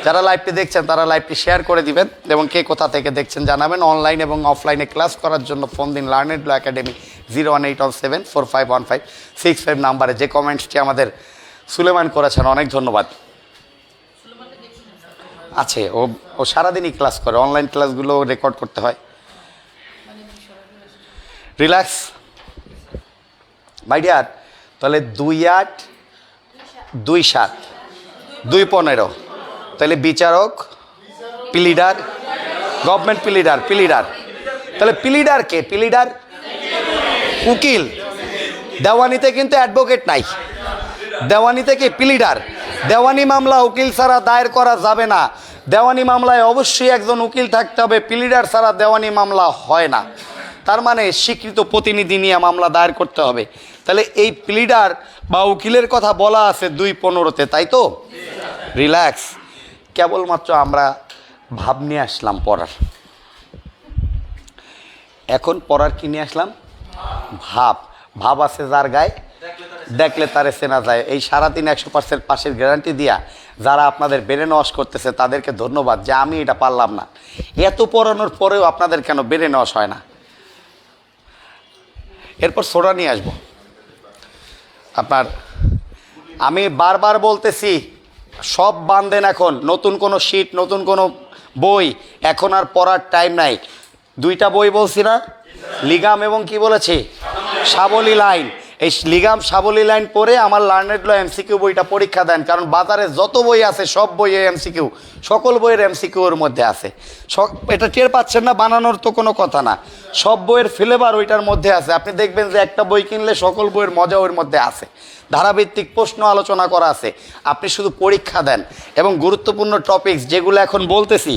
যারা লাইভটি দেখছেন তারা লাইভটি শেয়ার করে দিবেন, এবং কে কোথা থেকে দেখছেন জানাবেন। অনলাইন এবং অফলাইনে ক্লাস করার জন্য ফোন দিন লার্নেড ল একাডেমি 01817451565 নাম্বারে। যে কমেন্টসটি আমাদের সুলেমান করেছেন, অনেক ধন্যবাদ। আছে, ও সারাদিনই ক্লাস করে, অনলাইন ক্লাসগুলো রেকর্ড করতে হয়। Relax my dear. তাহলে 2-8, 2-7, 2-15, তাহলে বিচারক, প্লিডার, গভর্নমেন্ট প্লিডার। তাহলে প্লিডার কে? প্লিডার উকিল। দেওয়ানিতে কিন্তু অ্যাডভোকেট নাই, দেওয়ানিতে কি? প্লিডার। দেওয়ানি মামলা উকিল ছাড়া দায়ের করা যাবে না। দেওয়ানি মামলায় অবশ্যই একজন উকিল থাকতে হবে, প্লিডার ছাড়া দেওয়ানি মামলা হয় না। তার মানে স্বীকৃত প্রতিনিধি নিয়ে মামলা দায়ের করতে হবে। তাহলে এই প্লিডার বা উকিলের কথা বলা আছে 2-15-তে, তাই তো? রিল্যাক্স। কেবলমাত্র আমরা ভাব নিয়ে আসলাম পড়ার। এখন পড়ার কি নিয়ে আসলাম? ভাব। ভাব আছে যার গায়ে, দেখলে তারে চেনা যায়। এই সারাদিন 100% পাশের গ্যারান্টি দিয়া যারা আপনাদের ব্রেন ওয়াশ করতেছে তাদেরকে ধন্যবাদ, যে আমি এটা পারলাম না। এত পড়ানোর পরেও আপনাদের কেন ব্রেন ওয়াশ হয় না? এরপর সোডা নিয়ে আসবো আপনার। আমি বারবার বলতেছি সব বান্ধেন। এখন নতুন কোনো শীট, নতুন কোনো বই এখন আর পড়ার টাইম নাই। 2টা বই বলছি না, লিগাম এবং কি বলেছি, সাবলী লাইন। এই লিগাম সাবলী লাইন পড়ে আমার লার্নেড ল এমসিকিউ বইটা পরীক্ষা দেন, কারণ বাজারে যত বই আছে সব বইয়ে এমসিকিউ, সকল বইয়ের এমসিকিউর মধ্যে আছে। এটা টের পাচ্ছেন না, বানানোর তো কোনো কথা না। সব বইয়ের ফ্লেভার ওইটার মধ্যে আছে। আপনি দেখবেন যে একটা বই কিনলে সকল বইয়ের মজা ওর মধ্যে আছে। ধারাভিত্তিক প্রশ্ন আলোচনা করা আছে। আপনি শুধু পরীক্ষা দেন এবং গুরুত্বপূর্ণ টপিকস যেগুলো এখন বলতেছি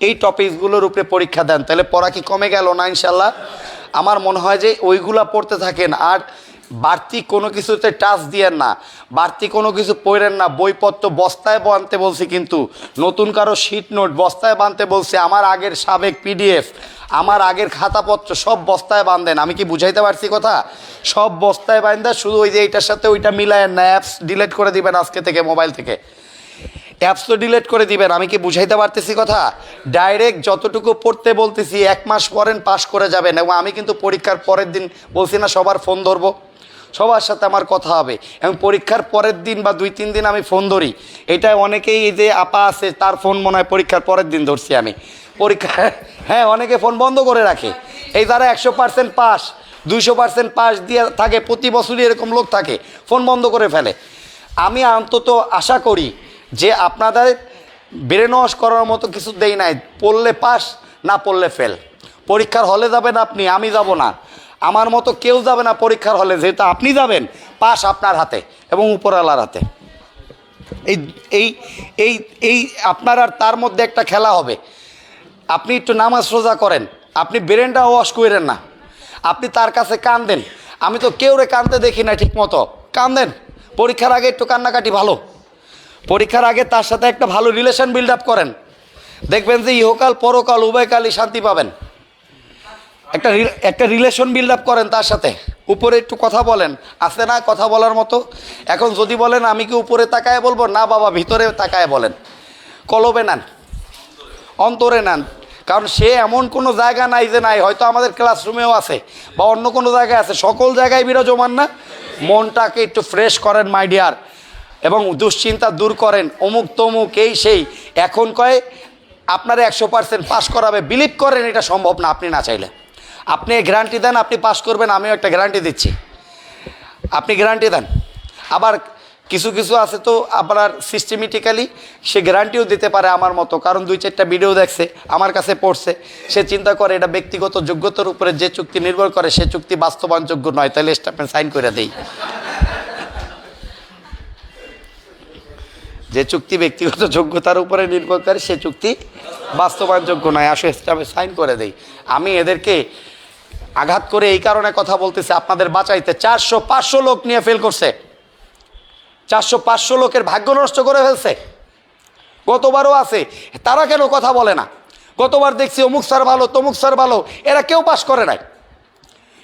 এই টপিকসগুলোর উপরে পরীক্ষা দেন, তাহলে পড়া কি কমে গেল না? ইনশাল্লাহ আমার মনে হয় যে ওইগুলা পড়তে থাকেন, আর বাড়তি কোনো কিছুতে টাচ দিয়েন না, বাড়তি কোনো কিছু পড়েন না। বইপত্র বস্তায় বানতে বলছি, কিন্তু নতুন কারো শিট নোট বস্তায় বানতে বলছি। আমার আগের সাবেক পিডিএফ, আমার আগের খাতাপত্র সব বস্তায় বাঁধেন। আমি কি বুঝাইতে পারছি কথা? সব বস্তায় বাঁধা, শুধু ওই যে এইটার সাথে ওইটা মিলায়েন না। অ্যাপস ডিলিট করে দিবেন আজকে থেকে, মোবাইল থেকে অ্যাপস তো ডিলিট করে দিবেন। আমি কি বুঝাইতে পারতেছি কথা? ডাইরেক্ট যতটুকু পড়তে বলতেছি 1 মাস পরেন পাস করে যাবেন। এবং আমি কিন্তু পরীক্ষার পরের দিন বলছি না সবার ফোন ধরবো, সবার সাথে আমার কথা হবে, এবং পরীক্ষার পরের দিন বা 2-3 দিন আমি ফোন ধরি। এটা অনেকেই, এই যে আপা আছে তার ফোন মনে হয় পরীক্ষার পরের দিন ধরছি আমি পরীক্ষা। হ্যাঁ, অনেকে ফোন বন্ধ করে রাখে। এই যারা 100% পাস, 200% পাস দিয়ে থাকে, প্রতি বছরই এরকম লোক থাকে, ফোন বন্ধ করে ফেলে। আমি অন্তত আশা করি যে আপনাদের ব্রেন ওয়াশ করার মতো কিছু দেই নাই। পড়লে পাস, না পড়লে ফেল। পরীক্ষার হলে যাবেন আপনি, আমি যাব না। আমার মতো কেউ যাবে না পরীক্ষার হলে, যেহেতু আপনি যাবেন, পাস আপনার হাতে এবং উপরওয়ালার হাতে। এই এই এই এই আপনার আর তার মধ্যে একটা খেলা হবে। আপনি একটু নামাজ রোজা করেন, আপনি ব্রেনটা ওয়াশ করেন না, আপনি তার কাছে কান্দেন। আমি তো কেউরে কাঁদতে দেখি না ঠিক মতো, কান্দেন। পরীক্ষার আগে একটু কান্নাকাটি ভালো, পরীক্ষার আগে তার সাথে একটা ভালো রিলেশন বিল্ড আপ করেন, দেখবেন যে ইহকাল পরকাল উভয়কালই শান্তি পাবেন। একটা রিলেশন বিল্ড আপ করেন তার সাথে, উপরে একটু কথা বলেন, আছে না কথা বলার মতো? এখন যদি বলেন আমি কি উপরে তাকায় বলবো, না বাবা ভিতরে তাকায় বলেন, কলবে নেন, অন্তরে নেন। কারণ সে এমন কোনো জায়গা নাই যে নাই, হয়তো আমাদের ক্লাসরুমেও আছে বা অন্য কোনো জায়গায় আছে, সকল জায়গায় বিরাজমান না। মনটাকে একটু ফ্রেশ করেন মাই ডিয়ার, এবং দুশ্চিন্তা দূর করেন। অমুক তমুক এই সেই, এখন কয় আপনারা 100% পাস করাবে, বিলিভ করেন এটা সম্ভব না আপনি না চাইলে। আপনি গ্যারান্টি দেন আপনি পাস করবেন, আমিও একটা গ্যারান্টি দিচ্ছি, আপনি গ্যারান্টি দেন। আবার কিছু কিছু আছে তো আপনার সিস্টেমেটিক্যালি সে গ্যারান্টিও দিতে পারে আমার মতো, কারণ 2-4টা ভিডিও দেখছে, আমার কাছে পড়ছে, সে চিন্তা করে এটা ব্যক্তিগত যোগ্যতার উপরে যে চুক্তি নির্ভর করে সে চুক্তি বাস্তবায়নযোগ্য নয়, তাহলে স্টেটমেন্ট সাইন করে দেই। যে চুক্তি ব্যক্তিগত যোগ্যতার উপরে নির্ভর করে সে চুক্তি বাস্তবায়নযোগ্য নয়, আসলে স্টেটমেন্ট সাইন করে দেই। আমি এদেরকে আঘাত করে এই কারণে কথা বলতেছি আপনাদের বাঁচাইতে। 400-500 লোক নিয়ে ফেল করছে, 400-500 লোকের ভাগ্য নষ্ট করে ফেলছে। গতবারও আছে, তারা কেন কথা বলে না? গতবার দেখছি অমুক স্যার ভালো, তমুক স্যার ভালো, এরা কেউ পাস করে নাই,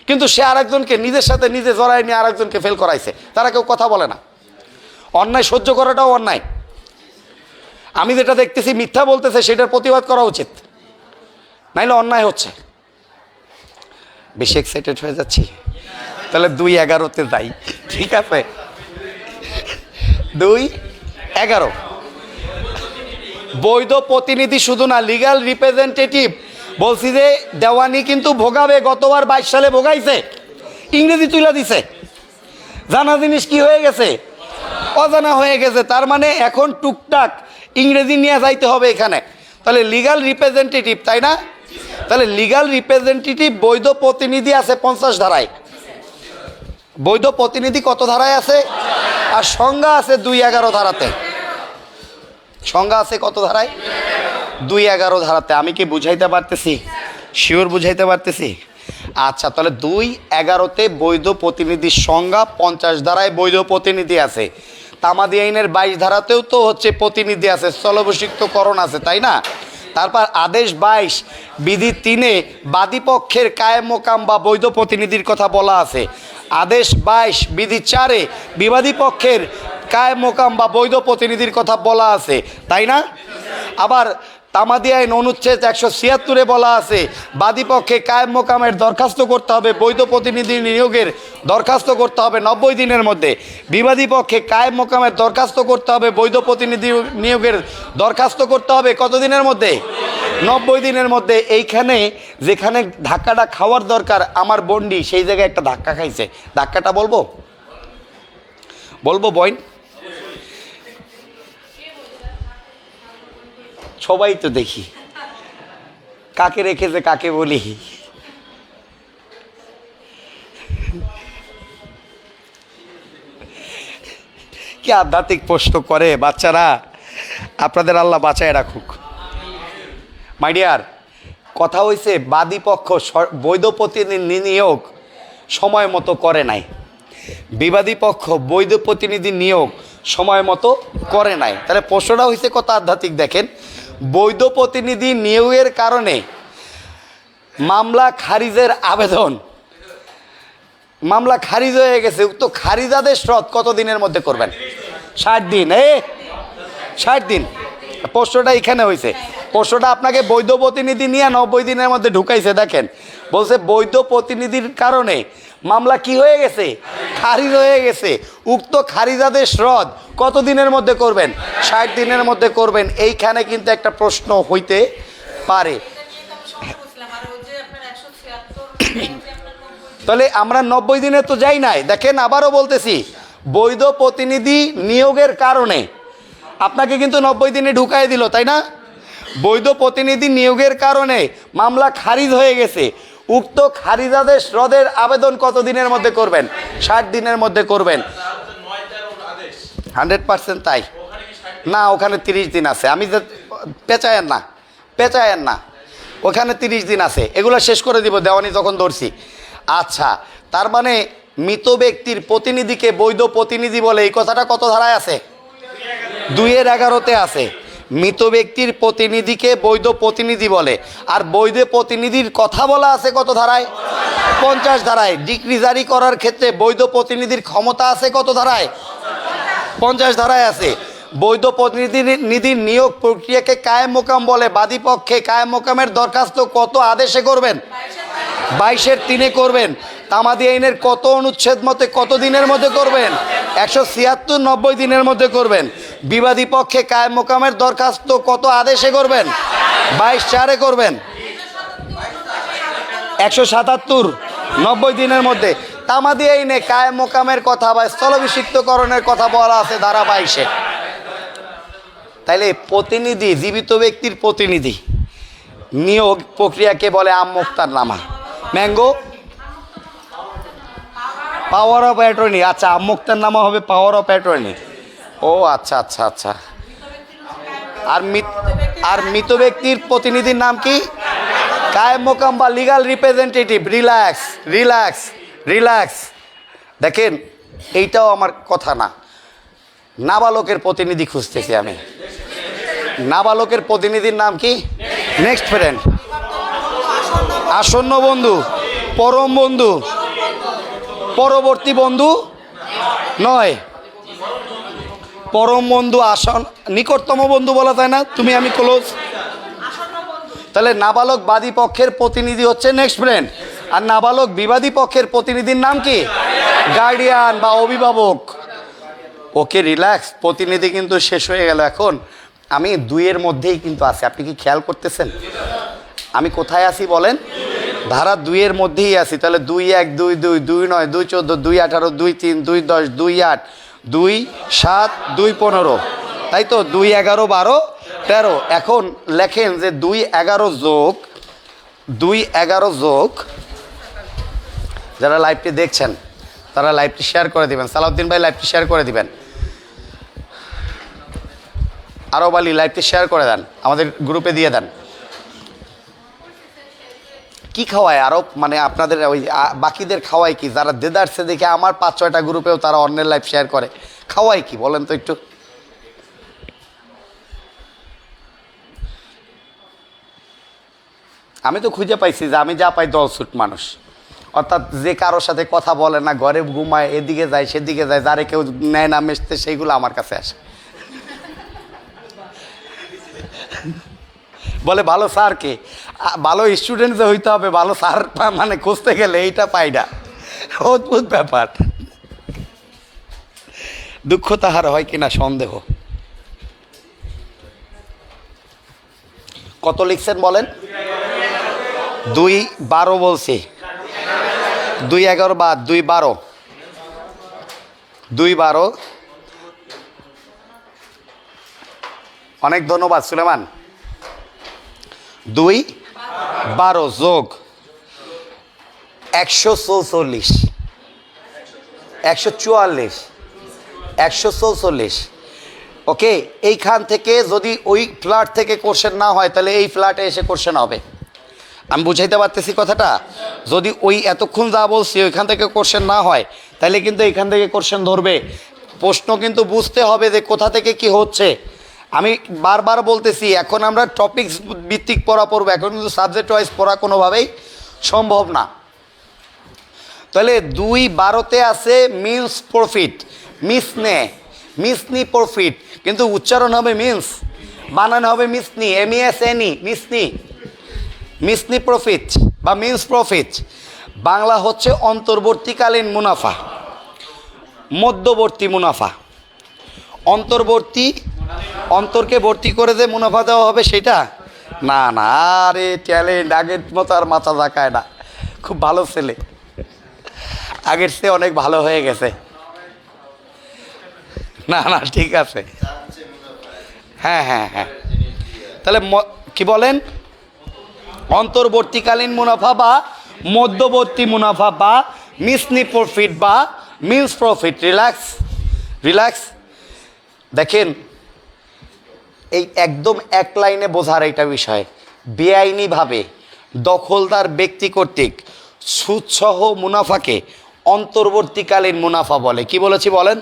কিন্তু সে আরেকজনকে নিজের সাথে নিজে জড়াই নিয়ে আরেকজনকে ফেল করাইছে, তারা কেউ কথা বলে না। অন্যায় সহ্য করাটাও অন্যায়। আমি যেটা দেখতেছি মিথ্যা বলতেছে সেটার প্রতিবাদ করা উচিত, নাইলে অন্যায় হচ্ছে। বেশি এক্সাইটেড হয়ে যাচ্ছি, তাহলে 2-11-তে যাই, ঠিক আছে? 2-11 বৈধ প্রতিনিধি শুধু না, লিগ্যাল রিপ্রেজেন্টেটিভ। বলছি যে দেওয়ানি কিন্তু ভোগাবে, গতবার 22 সালে ভোগাইছে, ইংরেজি তুলে দিছে, জানা জিনিস কি হয়ে গেছে, অজানা হয়ে গেছে। তার মানে এখন টুকটাক ইংরেজি নিয়ে যাইতে হবে এখানে। তাহলে লিগ্যাল রিপ্রেজেন্টেটিভ, তাই না? তাহলে লিগ্যাল রিপ্রেজেন্টেটিভ বৈধ প্রতিনিধি আছে 50 ধারায়। বৈধ প্রতিনিধি কত ধারায় আছে? আর সংজ্ঞা আছে 2-11 ধারাতে। সংজ্ঞা আছে কত ধারায়? 2-11 ধারাতে। আমি কি বুঝাইতে পারতেছি? শিওর বুঝাইতে পারতেছি? আচ্ছা, তাহলে 2-11-তে বৈধ প্রতিনিধির সংজ্ঞা, 50 ধারায় বৈধ প্রতিনিধি আছে। তামাদি আইনের 22 ধারাতেও তো হচ্ছে প্রতিনিধি আছে, স্থলবশিক্তকরণ আছে, তাই না? তারপর আদেশ 22 বিধি 3-এ বাদীপক্ষের কায়েম মোকাম বা বৈধ প্রতিনিধির কথা বলা আছে। আদেশ 22 বিধি 4-এ বিবাদী পক্ষের কায়েম মোকাম বা বৈধ প্রতিনিধির কথা বলা আছে, তাই না? আবার তামাদি আইন অনুচ্ছেদ 176-এ বলা আছে বাদীপক্ষে কায়েম মোকামের দরখাস্ত করতে হবে, বৈধ প্রতিনিধি নিয়োগের দরখাস্ত করতে হবে 90 দিনের মধ্যে। বিবাদী পক্ষে কায়েম মোকামের দরখাস্ত করতে হবে, বৈধ প্রতিনিধি নিয়োগের দরখাস্ত করতে হবে কত দিনের মধ্যে? 90 দিনের মধ্যে। এইখানে যেখানে ধাক্কাটা খাওয়ার দরকার, আমার বন্ডি সেই জায়গায় একটা ধাক্কা খাইছে। ধাক্কাটা বলবো বইন? সবাই তো দেখি, কাকে রেখেছে কাকে বলি। কি আধ্যাত্মিক প্রশ্ন করে বাচ্চারা, আপনাদের আল্লাহ বাঁচায় রাখুক। মাই ডিয়ার, কথা হইছে বাদী পক্ষ বৈধ প্রতিনিধি নিয়োগ সময় মতো করে নাই, বিবাদী পক্ষ বৈধ প্রতিনিধি নিয়োগ সময় মতো করে নাই। তাহলে প্রশ্নটা হয়েছে কত আধ্যাত্মিক দেখেন। বৈধ প্রতিনিধি নিয়োগের কারণে মামলা খারিজের আবেদন, মামলা খারিজ হয়ে গেছে, উক্ত খারিজাদেশ রদ কত দিনের মধ্যে করবেন? 60 দিন। 60 দিন। প্রশ্নটা এখানে হয়েছে, প্রশ্নটা আপনাকে বৈধ প্রতিনিধি নিয়ে 90 দিনের মধ্যে ঢুকাইছে। দেখেন বলছে বৈধ প্রতিনিধির কারণে মামলা কি হয়ে গেছে? খারিজ হয়ে গেছে। উক্ত খারিজাদেশ রদ কত দিনের মধ্যে করবেন? 60 দিনের মধ্যে করবেন। এইখানে কিন্তু একটা প্রশ্ন হইতে পারে। তাহলে আমরা 90 দিনে তো যাই নাই। দেখেন আবারও বলতেছি, বৈধ প্রতিনিধি নিয়োগের কারণে আপনাকে কিন্তু 90 দিনে ঢুকাই দিল, তাই না? বৈধ প্রতিনিধি নিয়োগের কারণে মামলা খারিজ হয়ে গেছে। উক্ত খারিজাদেশ রদের আবেদন কত দিনের মধ্যে করবেন? 60 দিনের মধ্যে করবেন। 100% তাই না, ওখানে 30 দিন আছে। আমি পেঁচায়েন না, ওখানে 30 দিন আছে, এগুলো শেষ করে দিব দেওয়ানি যখন ধরছি। আচ্ছা, তার মানে মৃত ব্যক্তির প্রতিনিধিকে বৈধ প্রতিনিধি বলে, এই কথাটা কত ধারায় আছে? 2-11-তে আছে। মৃত ব্যক্তির প্রতিনিধিকে বৈধ প্রতিনিধি বলে, আর বৈধ প্রতিনিধির কথা বলা আছে কত ধারায়? 50 ধারায়। ডিক্রি জারি করার ক্ষেত্রে বৈধ প্রতিনিধির ক্ষমতা আছে কত ধারায়? 50 ধারায় আছে। বৈধ প্রতিনিধির নিয়োগ প্রক্রিয়াকে কায়েম মোকাম বলে। বাদী পক্ষে কায়েম মোকামের দরখাস্ত কত আদেশে করবেন? 22-3 করবেন। তামাদি আইনের কত অনুচ্ছেদ মতে কত দিনের মধ্যে করবেন? 176-90 দিনের মধ্যে করবেন। বিবাদী পক্ষে কায়েম মোকামের দরখাস্ত কত আদেশে করবেন? 22-4 করবেন। 177-90 দিনের মধ্যে। তামাদি আইনে কায়েম মোকামের কথা বা স্থলাভিষিক্তকরণের কথা বলা আছে ধারা 22-এ। তাইলে প্রতিনিধি, জীবিত ব্যক্তির প্রতিনিধি নিয়োগ প্রক্রিয়াকে বলে আমমোক্তারনামা। ম্যাঙ্গো পাওয়ার অফ অ্যাটর্নি। আচ্ছা, আমমোক্তারনামা হবে পাওয়ার অফ অ্যাটর্নি। ও আচ্ছা আচ্ছা আচ্ছা। আর মৃত ব্যক্তির প্রতিনিধির নাম কি? কায়েম মোকাম বা লিগাল রিপ্রেজেন্টেটিভ। রিল্যাক্স। দেখেন, এইটাও আমার কথা না। নাবালকের প্রতিনিধি খুঁজতেছি আমি। নাবালকের প্রতিনিধির নাম কি? Next friend. আসন্ন বন্ধু, পরম বন্ধু, পরবর্তী বন্ধু নয়। পরম বন্ধু, নিকটতম বন্ধু বলা যায় না? তুমি আমি ক্লোজ। তাহলে নাবালক বাদী পক্ষের প্রতিনিধি হচ্ছে নেক্সট ফ্রেন্ড, আর নাবালক বিবাদী পক্ষের প্রতিনিধির নাম কি? গার্ডিয়ান বা অভিভাবক। ওকে, রিল্যাক্স। প্রতিনিধি কিন্তু শেষ হয়ে গেল। এখন আমি 2-এর মধ্যেই কিন্তু আছি। আপনি কি খেয়াল করতেছেন আমি কোথায় আছি বলেন? ধারা 2-এর মধ্যেই আছি। তাহলে 2-1, 2-2, 2-9, 2-14, 2-18, 2-3, 2-10, 2-8, 2-7, 2-15, তাই তো? 2-11, 12, 13। এখন লেখেন যে 2-11 যোগ, যারা লাইভটি দেখছেন তারা লাইভটি শেয়ার করে দিবেন। সালাউদ্দিন ভাই লাইভটি শেয়ার করে দিবেন। আরব আলী লাইভটি শেয়ার করে দেন, আমাদের গ্রুপে দিয়ে দেন। কি খাওয়ায় আরব? মানে আপনাদের ওই বাকিদের খাওয়ায় কি? যারা দেদারসে দেখে আমার 5-6টা গ্রুপেও তারা অন্যের লাইভ শেয়ার করে, খাওয়ায় কি বলেন তো একটু? আমি তো খুঁজে পাইছি যে আমি যা পাই দলছুট মানুষ, অর্থাৎ যে কারোর সাথে কথা বলে না, ঘরে ঘুমায়, এদিকে যায় সেদিকে যায়, যারে কেউ নেয় না মেশতে, সেইগুলো আমার কাছে আসে। বলে ভালো স্যার কে? ভালো স্টুডেন্ট যে হইতে হবে, ভালো স্যার মানে খুঁজতে গেলে এইটা পাই না। অদ্ভুত ব্যাপার। দুঃখ তাহার হয় কিনা সন্দেহ। কত লিখছেন বলেন? 2-12 বলছি। 2-11 বাদ, 2-12, 2-12। অনেক ধন্যবাদ সুলেমান। 2-12 যোগ 144, 144, 144। ওকে, এইখান থেকে যদি ওই ফ্ল্যাট থেকে কোশ্চেন না হয় তাহলে এই ফ্ল্যাটে এসে কোশ্চেন হবে। আমি বুঝাইতে পারতেছি কথাটা? যদি ওই এতক্ষণ যা বলছি ওইখান থেকে কোশ্চেন না হয় তাহলে কিন্তু এইখান থেকে কোশ্চেন ধরবে। প্রশ্ন কিন্তু বুঝতে হবে যে কোথা থেকে কি হচ্ছে। আমি বারবার বলতেছি, এখন আমরা টপিকস ভিত্তিক পড়া পড়বো, এখন কিন্তু সাবজেক্ট ওয়াইজ পড়া কোনোভাবেই সম্ভব না। তাহলে 2-12-তে আছে মিন্স প্রফিট, মিসনি প্রফিট, কিন্তু উচ্চারণ হবে মিন্স, বানানো হবে মিসনি, MESNE, মিসনি প্রফিট বা মিন্স প্রফিট। বাংলা হচ্ছে অন্তর্বর্তীকালীন মুনাফা, মধ্যবর্তী মুনাফা। অন্তরকে ভর্তি করে যে মুনাফা দেওয়া হবে সেটা না। আরে ট্যালেন্ট, আগের মতো আর মাথা জাকায় না। খুব ভালো ছেলে, আগের চেয়ে অনেক ভালো হয়ে গেছে। না ঠিক আছে। হ্যাঁ। তাহলে কি বলেন? অন্তর্বর্তীকালীন মুনাফা বা মধ্যবর্তী মুনাফা বা মিসনি প্রফিট বা মিন্স প্রফিট। Relax relax. দেখেন এই একদম এক লাইনে বোঝার এইটা বিষয়, বেআইনিভাবে দখলদার ব্যক্তি কর্তৃক সুদসহ মুনাফাকে অন্তর্বর্তীকালীন মুনাফা বলে। কি বলেছি বলেন?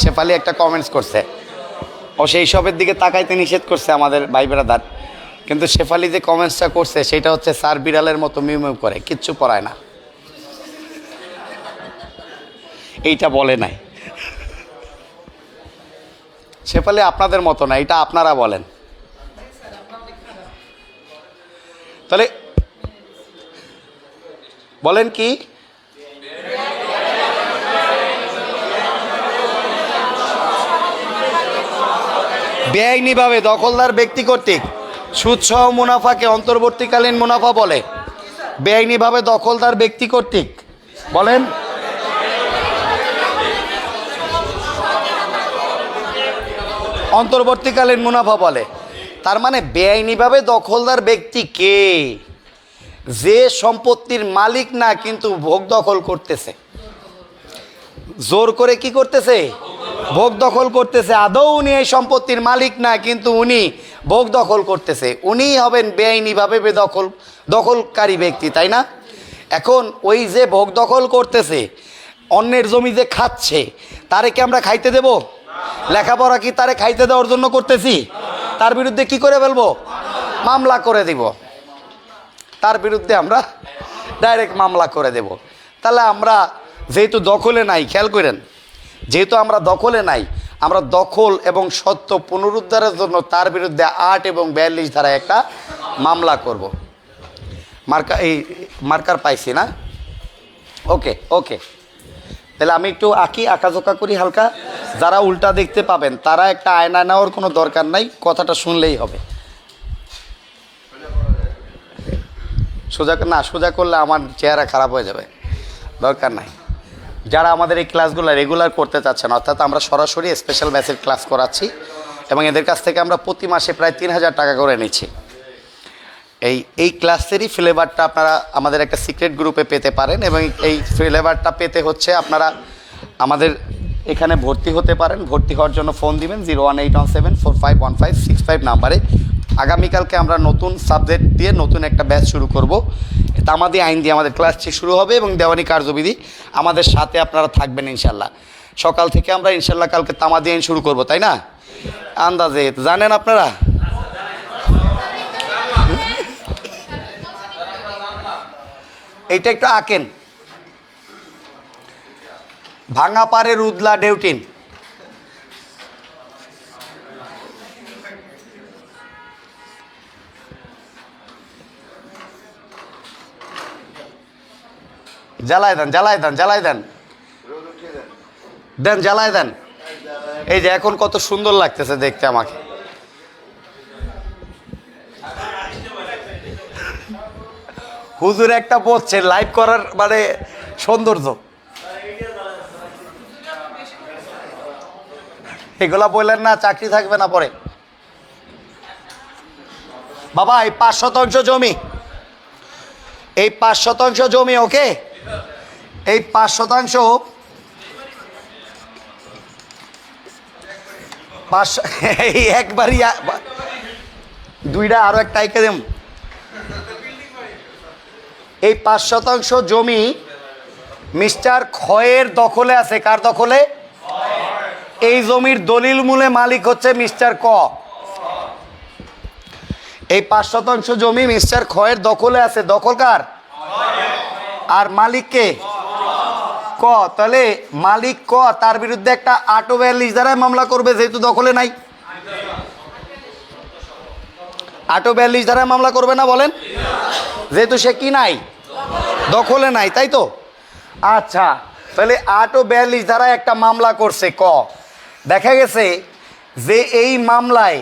শেফালি একটা কমেন্টস করছে, ও সেই সবের দিকে তাকাইতে নিষেধ করছে আমাদের ভাই ব্রাদার, কিন্তু শেফালি যে কমেন্টসটা করছে সেটা হচ্ছে স্যার বিড়ালের মতো মিউ মিউ করে, কিচ্ছু পড়ায় না। এইটা বলে নাই শেফালি, আপনাদের মতো না, এটা আপনারা বলেন। তাহলে বলেন কি? বেআইনিভাবে দখলদার ব্যক্তি কর্তৃক সুদসহ মুনাফাকে অন্তর্বর্তীকালীন মুনাফা বলে। বেআইনিভাবে দখলদার ব্যক্তি কর্তৃক বলেন অন্তর্বর্তীকালীন মুনাফা বলে। তার মানে বেআইনিভাবে দখলদার ব্যক্তি কে? যে সম্পত্তির মালিক না কিন্তু ভোগ দখল করতেছে, জোর করে কি করতেছে? ভোগ দখল করতেছে। আদৌ উনি এই সম্পত্তির মালিক না, কিন্তু উনি ভোগ দখল করতেছে, উনিই হবেন বেআইনিভাবে দখলকারী ব্যক্তি, তাই না? এখন ওই যে ভোগ দখল করতেছে, অন্যের জমি যে খাচ্ছে, তারে কি আমরা খাইতে দেব? লেখাপড়া কি তারে খাইতে দেওয়ার জন্য করতেছি? তার বিরুদ্ধে কি করে ফেলবো? মামলা করে দিব। তার বিরুদ্ধে আমরা ডাইরেক্ট মামলা করে দেব। তাহলে আমরা যেহেতু দখলে নাই, খেয়াল করেন, যেহেতু আমরা দখলে নাই, আমরা দখল এবং সত্য পুনরুদ্ধারের জন্য তার বিরুদ্ধে 8 এবং 42 ধারায় একটা মামলা করব। মার্কার পাইছি না? ওকে ওকে, তাহলে আমি একটু আঁকাঝোঁকা করি হালকা। যারা উল্টা দেখতে পাবেন তারা একটা আয়না নেওয়ার কোনো দরকার নাই, কথাটা শুনলেই হবে। সোজা করলে আমার চেহারা খারাপ হয়ে যাবে, দরকার নাই। যারা আমাদের এই ক্লাসগুলো রেগুলার করতে চাচ্ছেন, অর্থাৎ আমরা সরাসরি স্পেশাল ব্যাচের ক্লাস করাচ্ছি এবং এদের কাছ থেকে আমরা প্রতি মাসে প্রায় 3000 টাকা করে নিচ্ছি। এই ক্লাসেরই ফ্লেভারটা আপনারা আমাদের একটা সিক্রেট গ্রুপে পেতে পারেন, এবং এই ফ্লেভারটা পেতে হচ্ছে আপনারা আমাদের এখানে ভর্তি হতে পারেন। ভর্তি হওয়ার জন্য ফোন দিবেন 01817451565 নাম্বারে। আগামীকালকে আমরা নতুন সাবজেক্ট দিয়ে নতুন একটা ব্যাচ শুরু করব। তামাদি আইন দিয়ে আমাদের ক্লাসটি শুরু হবে এবং দেওয়ানি কার্যবিধি। আমাদের সাথে আপনারা থাকবেন ইনশাল্লাহ। সকাল থেকে আমরা ইনশাল্লাহ কালকে তামাদি আইন শুরু করব, তাই না? আন্দাজে জানেন আপনারা। এইটা একটু আঁকেন। ভাঙা পারে রুদলা ডেউটিন, জ্বালায় দেন জ্বালায় দেন জ্বালায় দেন দেন জ্বালায় দেন। এই যে এখন কত সুন্দর লাগতেছে দেখতে আমাকে। হুজুর একটা বলছে লাইভ করার মানে সৌন্দর্য, এগুলা বললেন না চাকরি থাকবে না পরে। বাবা এই 5 শতাংশ জমি, এই 5 শতাংশ জমি, ওকে, এই 5 শতাংশ 5 এই একবারই দুইটা আরো একটা আইকে দেম। এই 5 শতাংশ জমি মিস্টার খয়ের দখলে আছে। কার দখলে? এই জমির দলিল মূলে মালিক হচ্ছে মিস্টার ক। এই 5 শতাংশ জমি মিস্টার খয়ের দখলে আছে। দখল কার? আর মালিক কে? ক। তাহলে মালিক ক, তার বিরুদ্ধে একটা 842 ধারায় মামলা করবে, যেহেতু দখলে নাই। 842 ধারায় মামলা করবে না বলেন? যেহেতু সে কি নাই? দখলে নাই, তাই তো? আচ্ছা, তাহলে 842 ধারায় একটা মামলা করছে ক। দেখা গেছে যে এই মামলায়,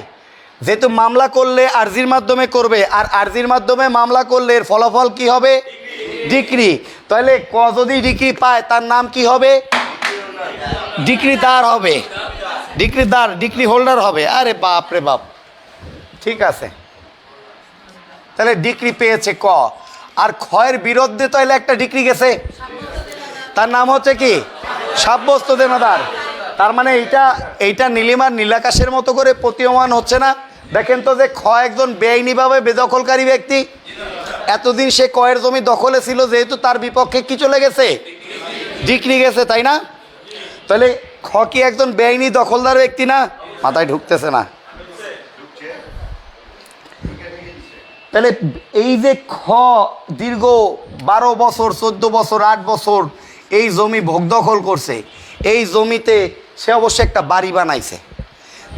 যেহেতু মামলা করলে আর্জির মাধ্যমে করবে, আর আর্জির মাধ্যমে মামলা করলে এর ফলাফল কি হবে? ডিক্রি। তাহলে ক যদি ডিক্রি পায় তার নাম কি হবে? ডিক্রিদার হবে। ডিক্রিদার, ডিক্রি হোল্ডার হবে। আরে বাপ রে বাপ, ঠিক আছে। তাহলে ডিক্রি পেয়েছে ক, আর ক্ষয়ের বিরুদ্ধে তাহলে একটা ডিক্রি গেছে, তার নাম হচ্ছে কি সাব্যস্ত দেনাদার। তার মানে এইটা নীলিমার নীলাকাশের মতো করে প্রতীয়মান হচ্ছে না। দেখেন তো যে খ একজন বেআইনিভাবে বেদখলকারী ব্যক্তি, এতদিন সে কয়ের জমি দখলে ছিল, যেহেতু তার বিপক্ষে কি চলে গেছে, ডিক্রি গেছে, তাই না? তাহলে খ কি একজন বেআইনি দখলদার ব্যক্তি না? মাথায় ঢুকতেছে না। তাহলে এই যে খ দীর্ঘ 12 বছর 14 বছর 8 বছর এই জমি ভোগ দখল করছে, এই জমিতে সে অবশ্যই একটা বাড়ি বানাইছে।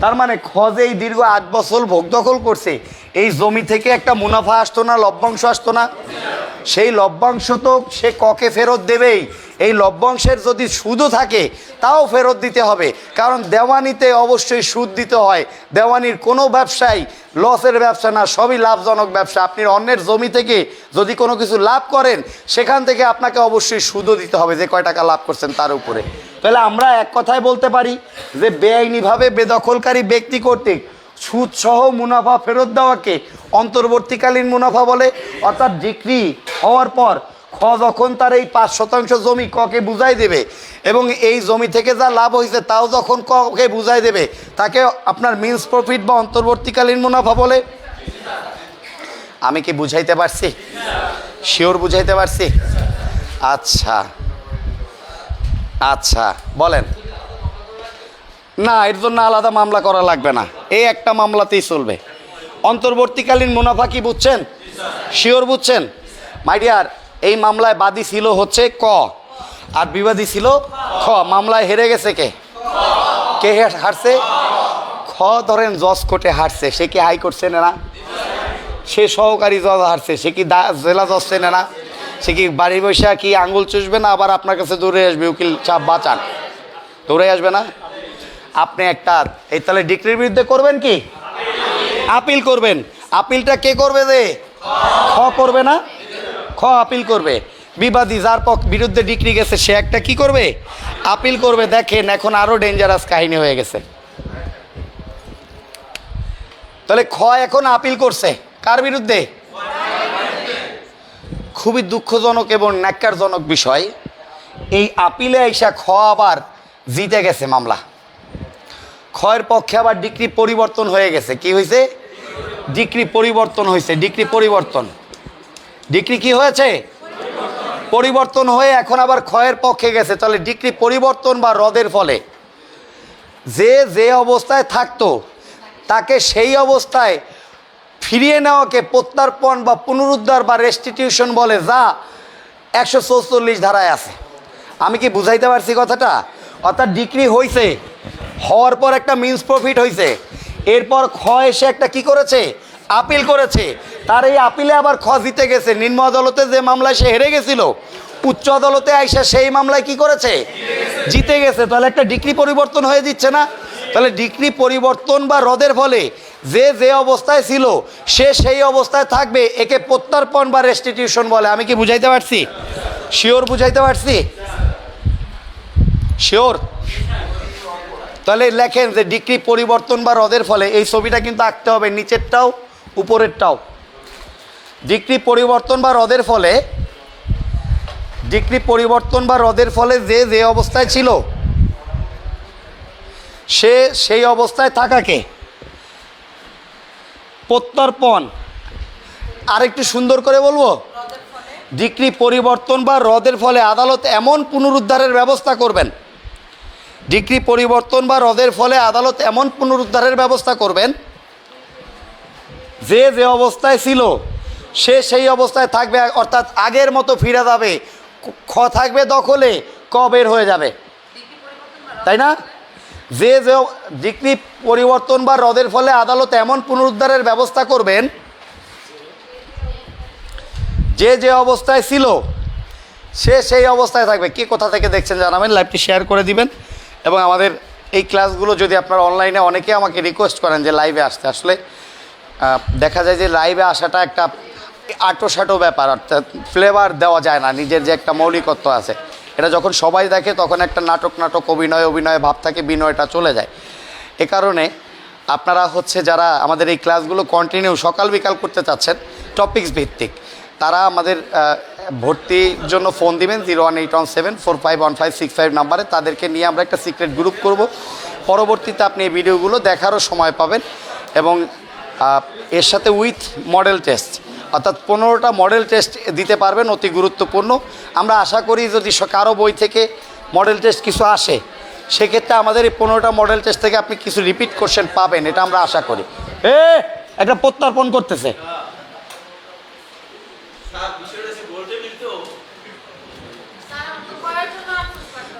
তার মানে খ যে এই দীর্ঘ 8 বছর ভোগ দখল করছে, এই জমি থেকে একটা মুনাফা আসতো না, লভ্যাংশ আসতো না? সেই লভ্যাংশ তো সে ককে ফেরত দেবেই। এই লভ্যাংশের যদি সুদও থাকে তাও ফেরত দিতে হবে, কারণ দেওয়ানিতে অবশ্যই সুদ দিতে হয়। দেওয়ানির কোনো ব্যবসায় লসের ব্যবসা না, সবই লাভজনক ব্যবসা। আপনি অন্যের জমি থেকে যদি কোনো কিছু লাভ করেন, সেখান থেকে আপনাকে অবশ্যই সুদও দিতে হবে, যে কয় টাকা লাভ করছেন তার উপরে। তাহলে আমরা এক কথায় বলতে পারি যে বেআইনিভাবে বেদখলকারী ব্যক্তি কর্তৃক সুদ সহ মুনাফা ফেরত দেওয়াকে অন্তর্বর্তীকালীন মুনাফা বলে। অর্থাৎ ডিক্রি হওয়ার পর খ যখন তার এই 5% জমি ককে বুঝাই দেবে, এবং এই জমি থেকে যা লাভ হয়েছে তাও যখন ককে বুঝাই দেবে, তাকে আপনার মিন্স প্রফিট বা অন্তর্বর্তীকালীন মুনাফা বলে। আমি কি বুঝাইতে পারছি? শিওর বুঝাইতে পারছি? আচ্ছা আচ্ছা, বলেন। না, এর জন্য আলাদা মামলা করা লাগবে না, এই একটা মামলাতেই চলবে। অন্তর্বর্তীকালীন মুনাফা কি বুঝছেন? শিওর বুঝছেন? মাই ডিয়ার, এই মামলায় বাদী ছিল হচ্ছে ক, আর বিবাদী ছিল খ। মামলায় হেরে গেছে কে? কে হারছে? খ। ধরেন জজ কোর্টে হারছে, সে কি হাইকোর্ট চেনে না? সে সহকারী জজ হারছে, সে কি জেলা জজ চেনে না? সে কি বাড়ি বসে কি আঙুল চুষবে না আবার আপনার কাছে দৌড়ে আসবে, উকিল চাপ বাঁচান, দৌড়ে আসবে না? আপনি একটা এই তাহলে ডিক্রির বিরুদ্ধে করবেন কি? আপিল করবেন। আপিলটা কে করবে? যে খ করবে না? খ আপিল করবে। বিবাদী যার বিরুদ্ধে ডিক্রি গেছে সে একটা কি করবে? আপিল করবে। দেখেন এখন আরো ডেঞ্জারাস কাহিনী হয়ে গেছে। তাহলে খ এখন আপিল করছে কার বিরুদ্ধে? খুবই দুঃখজনক এবং ন্যাক্কারজনক বিষয়, এই আপিলে আইসা খ আবার জিতে গেছে মামলা। ক্ষয়ের পক্ষে আবার ডিক্রি পরিবর্তন হয়ে গেছে। কি হয়েছে? ডিক্রি পরিবর্তন হয়েছে। ডিক্রি পরিবর্তন, ডিক্রি কি হয়েছে? পরিবর্তন হয়ে এখন আবার ক্ষয়ের পক্ষে গেছে। তাহলে ডিক্রি পরিবর্তন বা রদের ফলে যে অবস্থায় থাকতো তাকে সেই অবস্থায় ফিরিয়ে নেওয়াকে প্রত্যার্পণ বা পুনরুদ্ধার বা রেস্টিটিউশন বলে, যা 144 ধারায় আছে। আমি কি বুঝাইতে পারছি কথাটা? অর্থাৎ ডিক্রি হয়েছে, হওয়ার পর একটা মিন্স প্রফিট হয়েছে, এরপর খ এসে একটা কি করেছে? আপিল করেছে। তার এই আপিলে আবার খ জিতে গেছে। নিম্ন আদালতে যে মামলায় সে হেরে গেছিল, উচ্চ আদালতে আইসা সেই মামলায় কি করেছে? জিতে গেছে। তাহলে একটা ডিক্রি পরিবর্তন হয়ে দিচ্ছে না? তাহলে ডিক্রি পরিবর্তন বা রদের ফলে যে অবস্থায় ছিল সে সেই অবস্থায় থাকবে, একে প্রত্যার্পণ বা রেস্টিটিউশন বলে। আমি কি বুঝাইতে পারছি? শিওর বুঝাইতে পারছি? শিওর? তাহলে লেখেন যে ডিক্রি পরিবর্তন বা রদের ফলে, এই ছবিটা কিন্তু আঁকতে হবে, নিচেরটাও উপরেরটাও। ডিক্রি পরিবর্তন বা রদের ফলে, ডিক্রি পরিবর্তন বা রদের ফলে যে অবস্থায় ছিল সে সেই অবস্থায় থাকাকে প্রত্যর্পণ। আরেকটু সুন্দর করে বলবো, ডিক্রি পরিবর্তন বা রদের ফলে আদালত এমন পুনরুদ্ধারের ব্যবস্থা করবেন, ডিক্রি পরিবর্তন বা রদের ফলে আদালত এমন পুনরুদ্ধারের ব্যবস্থা করবেন যে অবস্থায় ছিল সে সেই অবস্থায় থাকবে, অর্থাৎ আগের মতো ফিরে যাবে। খ থাকবে দখলে, ক বের হয়ে যাবে, তাই না? যে ডিক্রি পরিবর্তন বা রদের ফলে আদালত এমন পুনরুদ্ধারের ব্যবস্থা করবেন যে অবস্থায় ছিল সে সেই অবস্থায় থাকবে। কে কোথা থেকে দেখছেন জানাবেন, লাইভটি শেয়ার করে দিবেন। এবং আমাদের এই ক্লাসগুলো যদি আপনারা অনলাইনে, অনেকে আমাকে রিকোয়েস্ট করেন যে লাইভে আসতে, আসলে দেখা যায় যে লাইভে আসাটা একটা আটো ব্যাপার, অর্থাৎ ফ্লেভার দেওয়া যায় না, নিজের যে একটা মৌলিকত্ব আছে এটা যখন সবাই দেখে তখন একটা নাটক অভিনয় ভাব থাকে, বিনয়টা চলে যায়। এ কারণে আপনারা হচ্ছে যারা আমাদের এই ক্লাসগুলো কন্টিনিউ সকাল বিকাল করতে চাচ্ছেন টপিকস ভিত্তিক, তারা আমাদের ভর্তির জন্য ফোন দিবেন 01817451565 নাম্বারে। তাদেরকে নিয়ে আমরা একটা সিক্রেট গ্রুপ করব। পরবর্তীতে আপনি এই ভিডিওগুলো দেখারও সময় পাবেন এবং এর সাথে উইথ মডেল টেস্ট, অর্থাৎ 15টা মডেল টেস্ট দিতে পারবেন, অতি গুরুত্বপূর্ণ। আমরা আশা করি যদি কারো বই থেকে মডেল টেস্ট কিছু আসে, সেক্ষেত্রে আমাদের এই 15টা মডেল টেস্ট থেকে আপনি কিছু রিপিট কোশ্চেন পাবেন, এটা আমরা আশা করি। একটা প্রত্যর্পণ করতেছে।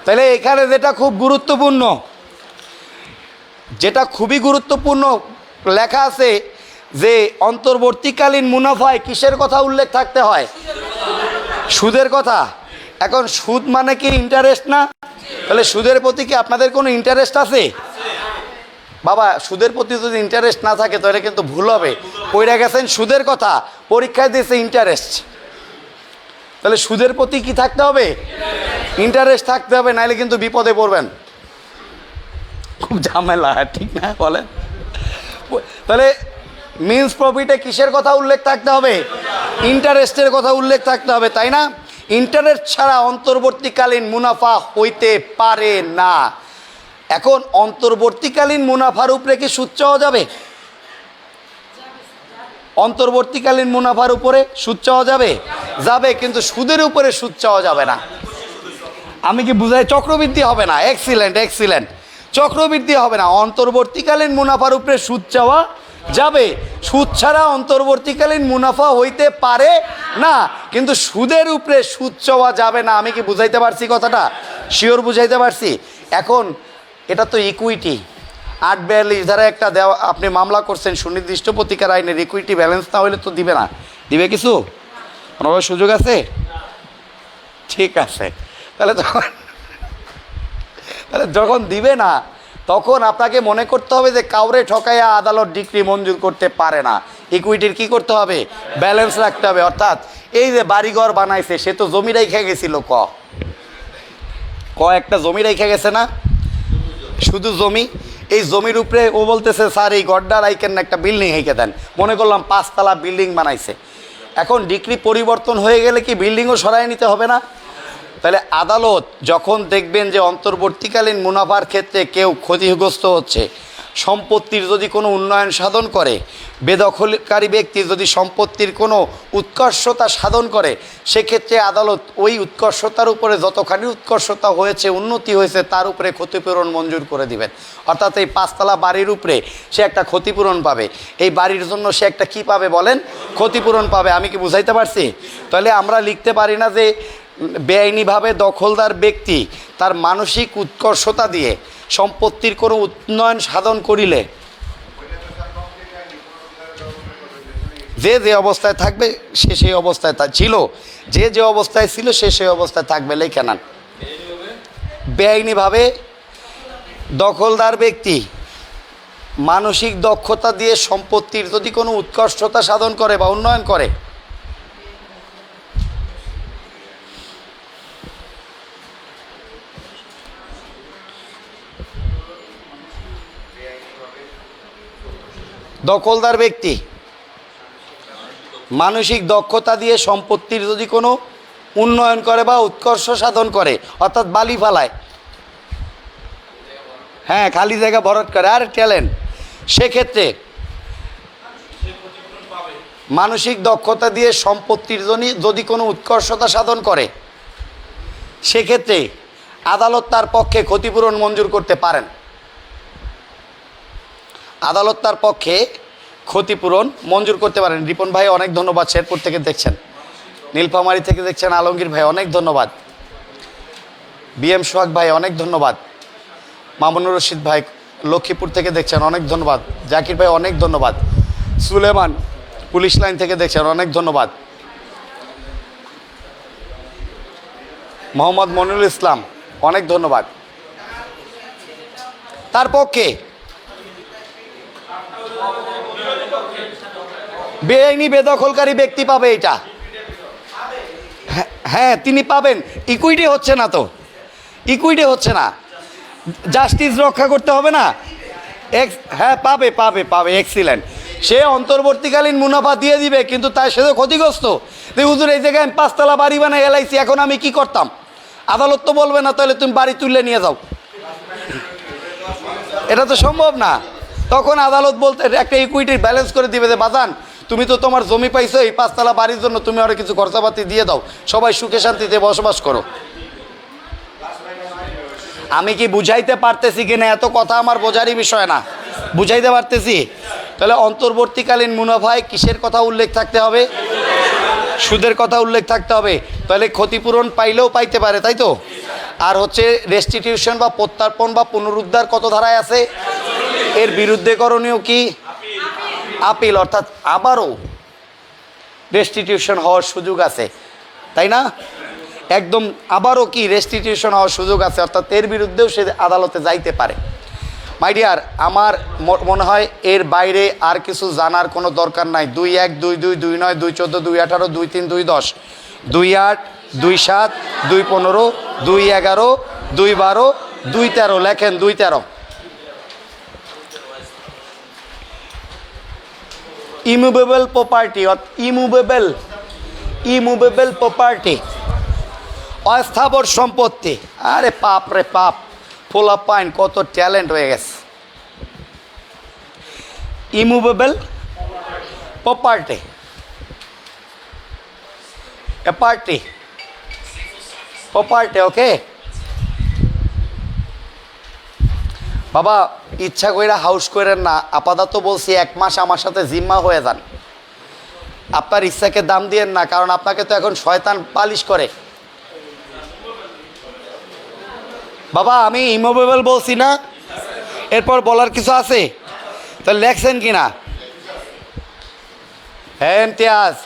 তাহলে এখানে যেটা খুব গুরুত্বপূর্ণ, যেটা খুবই গুরুত্বপূর্ণ লেখা আছে যে অন্তর্বর্তীকালীন মুনাফায় কিসের কথা উল্লেখ থাকতে হয়? সুদের কথা। এখন সুদ মানে কি ইন্টারেস্ট না? তাহলে সুদের প্রতি কি আপনাদের কোনো ইন্টারেস্ট আছে? বাবা, সুদের প্রতি যদি ইন্টারেস্ট না থাকে তাহলে কিন্তু ভুল হবে। পড়ে গেছেন সুদের কথা, পরীক্ষায় দিয়েছে ইন্টারেস্ট। তাহলে সুদের প্রতি কি থাকতে হবে? ইন্টারেস্ট থাকতে হবে, নাইলে কিন্তু বিপদে পড়বেন। খুব ঝামেলা, ঠিক না বলেন? তাহলে মিন্স প্রফিটে কিসের কথা উল্লেখ থাকতে হবে? ইন্টারেস্টের কথা উল্লেখ থাকতে হবে, তাই না? ইন্টারেস্ট ছাড়া অন্তর্বর্তীকালীন মুনাফা হইতে পারে না। এখন অন্তর্বর্তীকালীন মুনাফার উপরে কি সুদ চাওয়া যাবে? অন্তর্বর্তীকালীন মুনাফার উপরে সুদ চাওয়া যাবে? যাবে, কিন্তু সুদের উপরে সুদ চাওয়া যাবে না। আমি কি বুঝাই? চক্রবৃদ্ধি হবে না। Excellent, excellent. চক্রবৃদ্ধি হবে না। অন্তর্বর্তীকালীন মুনাফার উপরে সুদ চাওয়া যাবে। সুদ ছাড়া অন্তর্বর্তীকালীন মুনাফা হইতে পারে না, কিন্তু সুদের উপরে সুদ চাওয়া যাবে না। আমি কি বুঝাইতে পারছি কথাটা? শিওর বুঝাইতে পারছি? এখন এটা তো ইকুইটি 842 ধারা একটা দেওয়া, আপনি মামলা করছেন সুনির্দিষ্ট প্রতিকার আইনের, ইকুইটি ব্যালেন্স না হইলে তো দিবে না। দিবে কিছু? কোনোভাবে সুযোগ আছে? ঠিক আছে। তাহলে যখন দিবে না, তখন আপনাকে মনে করতে হবে যে কাউরে ঠকাইয়া আদালত ডিক্রি মঞ্জুর করতে পারে না। ইকুইটির কি করতে হবে? ব্যালেন্স রাখতে হবে। অর্থাৎ এই যে বাড়িঘর বানাইছে, সে তো জমি রেখে গেছিল, একটা জমি রেখে গেছে না? শুধু জমি। এই জমির উপরে ও বলতেছে স্যার এই গড্ডা রাইকেন একটা বিল্ডিং হেঁকে দেন। মনে করলাম 5 তলা বিল্ডিং বানাইছে। এখন ডিক্রি পরিবর্তন হয়ে গেলে কি বিল্ডিংও সরাই নিতে হবে না? তাহলে আদালত যখন দেখবেন যে অন্তর্বর্তীকালীন মুনাফার ক্ষেত্রে কেউ ক্ষতিগ্রস্ত হচ্ছে, সম্পত্তির যদি কোনো উন্নয়ন সাধন করে, বেদখলকারী ব্যক্তি যদি সম্পত্তির কোনো উৎকর্ষতা সাধন করে, সেক্ষেত্রে আদালত ওই উৎকর্ষতার উপরে যতখানি উৎকর্ষতা হয়েছে, উন্নতি হয়েছে, তার উপরে ক্ষতিপূরণ মঞ্জুর করে দিবেন। অর্থাৎ এই 5 তলা বাড়ির উপরে সে একটা ক্ষতিপূরণ পাবে। এই বাড়ির জন্য সে একটা কি পাবে বলেন? ক্ষতিপূরণ পাবে। আমি কি বুঝাইতে পারছি? তাহলে আমরা লিখতে পারি না যে বেআইনিভাবে দখলদার ব্যক্তি তার মানসিক উৎকর্ষতা দিয়ে সম্পত্তির কোনো উন্নয়ন সাধন করিলে যে যে অবস্থায় থাকবে সে সেই অবস্থায় ছিল, যে যে অবস্থায় ছিল সে সেই অবস্থায় থাকবে। লেখে নেন, বেআইনিভাবে দখলদার ব্যক্তি মানসিক দক্ষতা দিয়ে সম্পত্তির যদি কোনো উৎকর্ষতা সাধন করে বা উন্নয়ন করে, দখলদার ব্যক্তি মানসিক দক্ষতা দিয়ে সম্পত্তির যদি কোনো উন্নয়ন করে বা উৎকর্ষ সাধন করে, অর্থাৎ বালি ফালায়, হ্যাঁ খালি জায়গা ভরাট করে, আর ট্যালেন্ট, সেক্ষেত্রে মানসিক দক্ষতা দিয়ে সম্পত্তির যদি কোনো উৎকর্ষতা সাধন করে, সেক্ষেত্রে আদালত তার পক্ষে ক্ষতিপূরণ মঞ্জুর করতে পারেন। আদালত তার পক্ষে ক্ষতিপূরণ মঞ্জুর করতে পারেন। রিপন ভাই অনেক ধন্যবাদ, শেরপুর থেকে দেখছেন। নীলফামারী থেকে দেখছেন আলমগীর ভাই অনেক ধন্যবাদ। বিএম সোহাগ ভাই অনেক ধন্যবাদ। মামুনুর রশিদ ভাই লক্ষ্মীপুর থেকে দেখছেন অনেক ধন্যবাদ। জাকির ভাই অনেক ধন্যবাদ। সুলেমান পুলিশ লাইন থেকে দেখছেন অনেক ধন্যবাদ। মোহাম্মদ মনিরুল ইসলাম অনেক ধন্যবাদ। তার পক্ষে বেআইনি বেদখলকারী ব্যক্তি পাবে এটা, হ্যাঁ তিনি পাবেন। ইকুইটি হচ্ছে না, তো ইকুইটি হচ্ছে না, জাস্টিস রক্ষা করতে হবে না। হ্যাঁ পাবে পাবে পাবে, এক্সিলেন্ট। সে অন্তর্বর্তীকালীন মুনাফা দিয়ে দিবে, কিন্তু তার সে তো ক্ষতিগ্রস্ত। যে হুজুর এই জায়গায় আমি 5 তলা বাড়ি বানাই এলাইছি, এখন আমি কি করতাম? আদালত তো বলবে না তাহলে তুমি বাড়ি তুলে নিয়ে যাও, এটা তো সম্ভব না। তখন আদালত বলতে একটা ইকুইটির ব্যালেন্স করে দিবে যে বাজান তুমি তো তোমার জমি পাইছো, এই 5 তলা বাড়ির জন্য তুমি আরো কিছু খরচাপাতি দিয়ে দাও, সবাই সুখে শান্তিতে বসবাস করো। আমি কি বুঝাইতে পারতেছি কিনা? এত কথা আমার বোঝারই বিষয় না, বুঝাইতে পারতেছি? তাহলে অন্তর্বর্তীকালীন মুনাফায় কিসের কথা উল্লেখ থাকতে হবে? সুদের কথা উল্লেখ থাকতে হবে। তাহলে ক্ষতিপূরণ পাইলেও পাইতে পারে, তাই তো? আর হচ্ছে রেস্টিটিউশন বা প্রত্যার্পণ বা পুনরুদ্ধার কত ধারায় আছে? এর বিরুদ্ধে করণীয় কি? আপিল, অর্থাৎ আবারও রেস্টিটিউশন হওয়ার সুযোগ আছে, তাই না? একদম আবারও কি রেস্টিটিউশন হওয়ার সুযোগ আছে, অর্থাৎ এর বিরুদ্ধেও সে আদালতে যাইতে পারে। মাই ডিয়ার, আমার মনে হয় এর বাইরে আর কিছু জানার কোনো দরকার নাই। 2-1, 2-2, 2-9, 2-14, 2-18, 2-3, 2-10, 2-8, 2-7, 2-15, 2-11, 2-12, 2-13, লেখেন 2-13। ইমুভেবল প্রপার্টি, ইমুভেবল প্রপার্টি, অস্থাবর সম্পত্তি। আরে পাপ রে পাপ, পোলা পাইন কত ট্যালেন্ট হয়ে গেছে। ইমুভেবল প্রপার্টি, প্রপার্টি, ওকে বাবা, ইচ্ছা কইরা হাউস করেন না। আপাতত বলছি 1 মাস আমার সাথে জিম্মা হয়ে যান। আপনার ইচ্ছাকে দাম দিয়েন না, কারণ আপনাকে তো এখন শয়তান পালিশ করে। বাবা আমি ইমুভেবল বলছি না, এরপর বলার কিছু আছে? তাহলে লেখছেন কিনা? হ্যাঁ ইমতিয়াজ,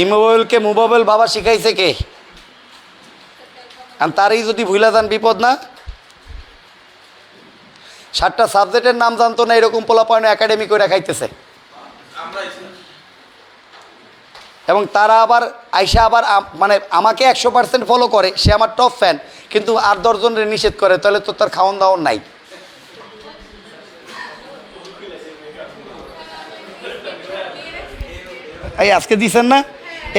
ইমুভেবলকে মুভেবল বাবা শিখাইছে কে? আর তারই যদি ভুলে যান বিপদ না? 7টা সাবজেক্টের নাম জানতো না, এরকম পোলাপায়ন একাডেমি করে খাইতেছে। এবং তারা আবার আইসা আবার মানে আমাকে 100% ফলো করে, সে আমার টপ ফ্যান, কিন্তু আর 10 জনের নিষেধ করে। তাহলে তো তার খাওয়ান দাওয়ান নাই। এই আজকে দিছেন না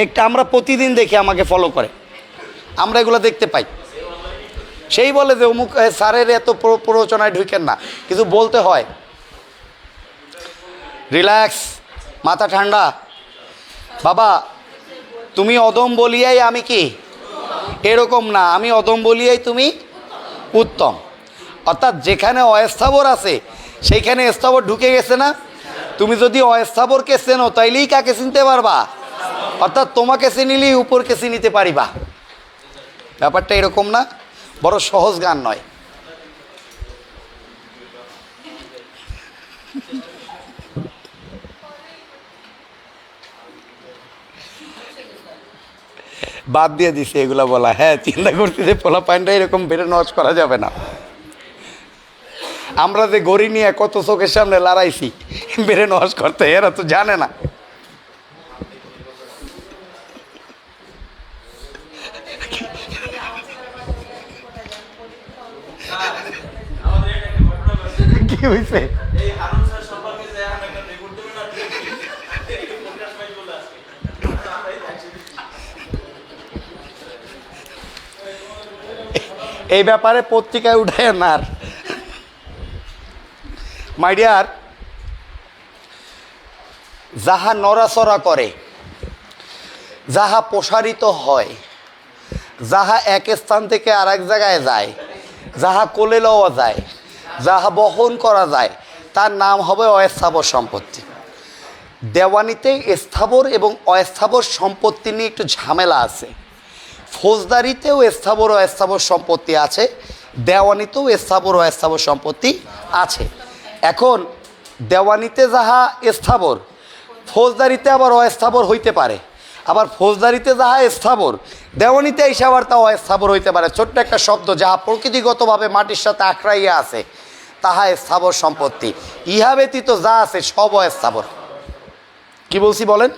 একটা, আমরা প্রতিদিন দেখি আমাকে ফলো করে, আমরা এগুলো দেখতে পাই। সেই বলে যে অমুক স্যারের এত প্ররোচনায় ঢুকেন না, কিছু বলতে হয়। রিল্যাক্স, মাথা ঠান্ডা। বাবা তুমি অদম বলিয়াই আমি কি এরকম না, আমি অদম বলিয়াই তুমি উত্তম। অর্থাৎ যেখানে অস্থাবর আছে সেইখানে স্থাবর ঢুকে গেছে না। তুমি যদি অস্থাবরকে চেনো তাইলেই কাকে চিনতে পারবা, অর্থাৎ তোমাকে চিনিলেই উপরকে চিনিতে পারিবা। ব্যাপারটা এরকম না, বড় সহজ গান নয়। বাদ দিয়ে দিছে এগুলা বলা। হ্যাঁ চিন্তা করতেছে পোলা পাইনটা এরকম বেড়ে নজ করা যাবে না। আমরা যে গড়ি নিয়ে কত চোখের সামনে লড়াইছি বেড়ে নজ করতে, এরা তো জানে না। কি হয়েছে? এই ব্যাপারে পত্রিকায় উঠায় না। মাই ডিয়ার, যাহা নড়াচড়া করে, যাহা প্রসারিত হয়, যাহা এক স্থান থেকে আর এক জায়গায় যায়, যাহা কোলে লওয়া যায়, যাহা বহন করা যায়, তার নাম হবে অস্থাবর সম্পত্তি। দেওয়ানিতে স্থাবর এবং অস্থাবর সম্পত্তি নিয়ে একটু ঝামেলা আছে। ফৌজদারিতেও স্থাবর অস্থাবর সম্পত্তি আছে, দেওয়ানিতেও স্থাবর অস্থাবর সম্পত্তি আছে। এখন দেওয়ানিতে যাহা স্থাবর, ফৌজদারিতে আবার অস্থাবর হইতে পারে, আবার ফৌজদারিতে যাহা স্থাবর, দেওয়ানিতে এসে আবার তা অস্থাবর হইতে পারে। ছোট্ট একটা শব্দ, যাহা প্রকৃতিগতভাবে মাটির সাথে আঁকড়াইয়া আছে তাহা স্থাবর সম্পত্তি। ইহা ব্যতীত যা আছে সব অস্থাবর। কি বলছি বলেন?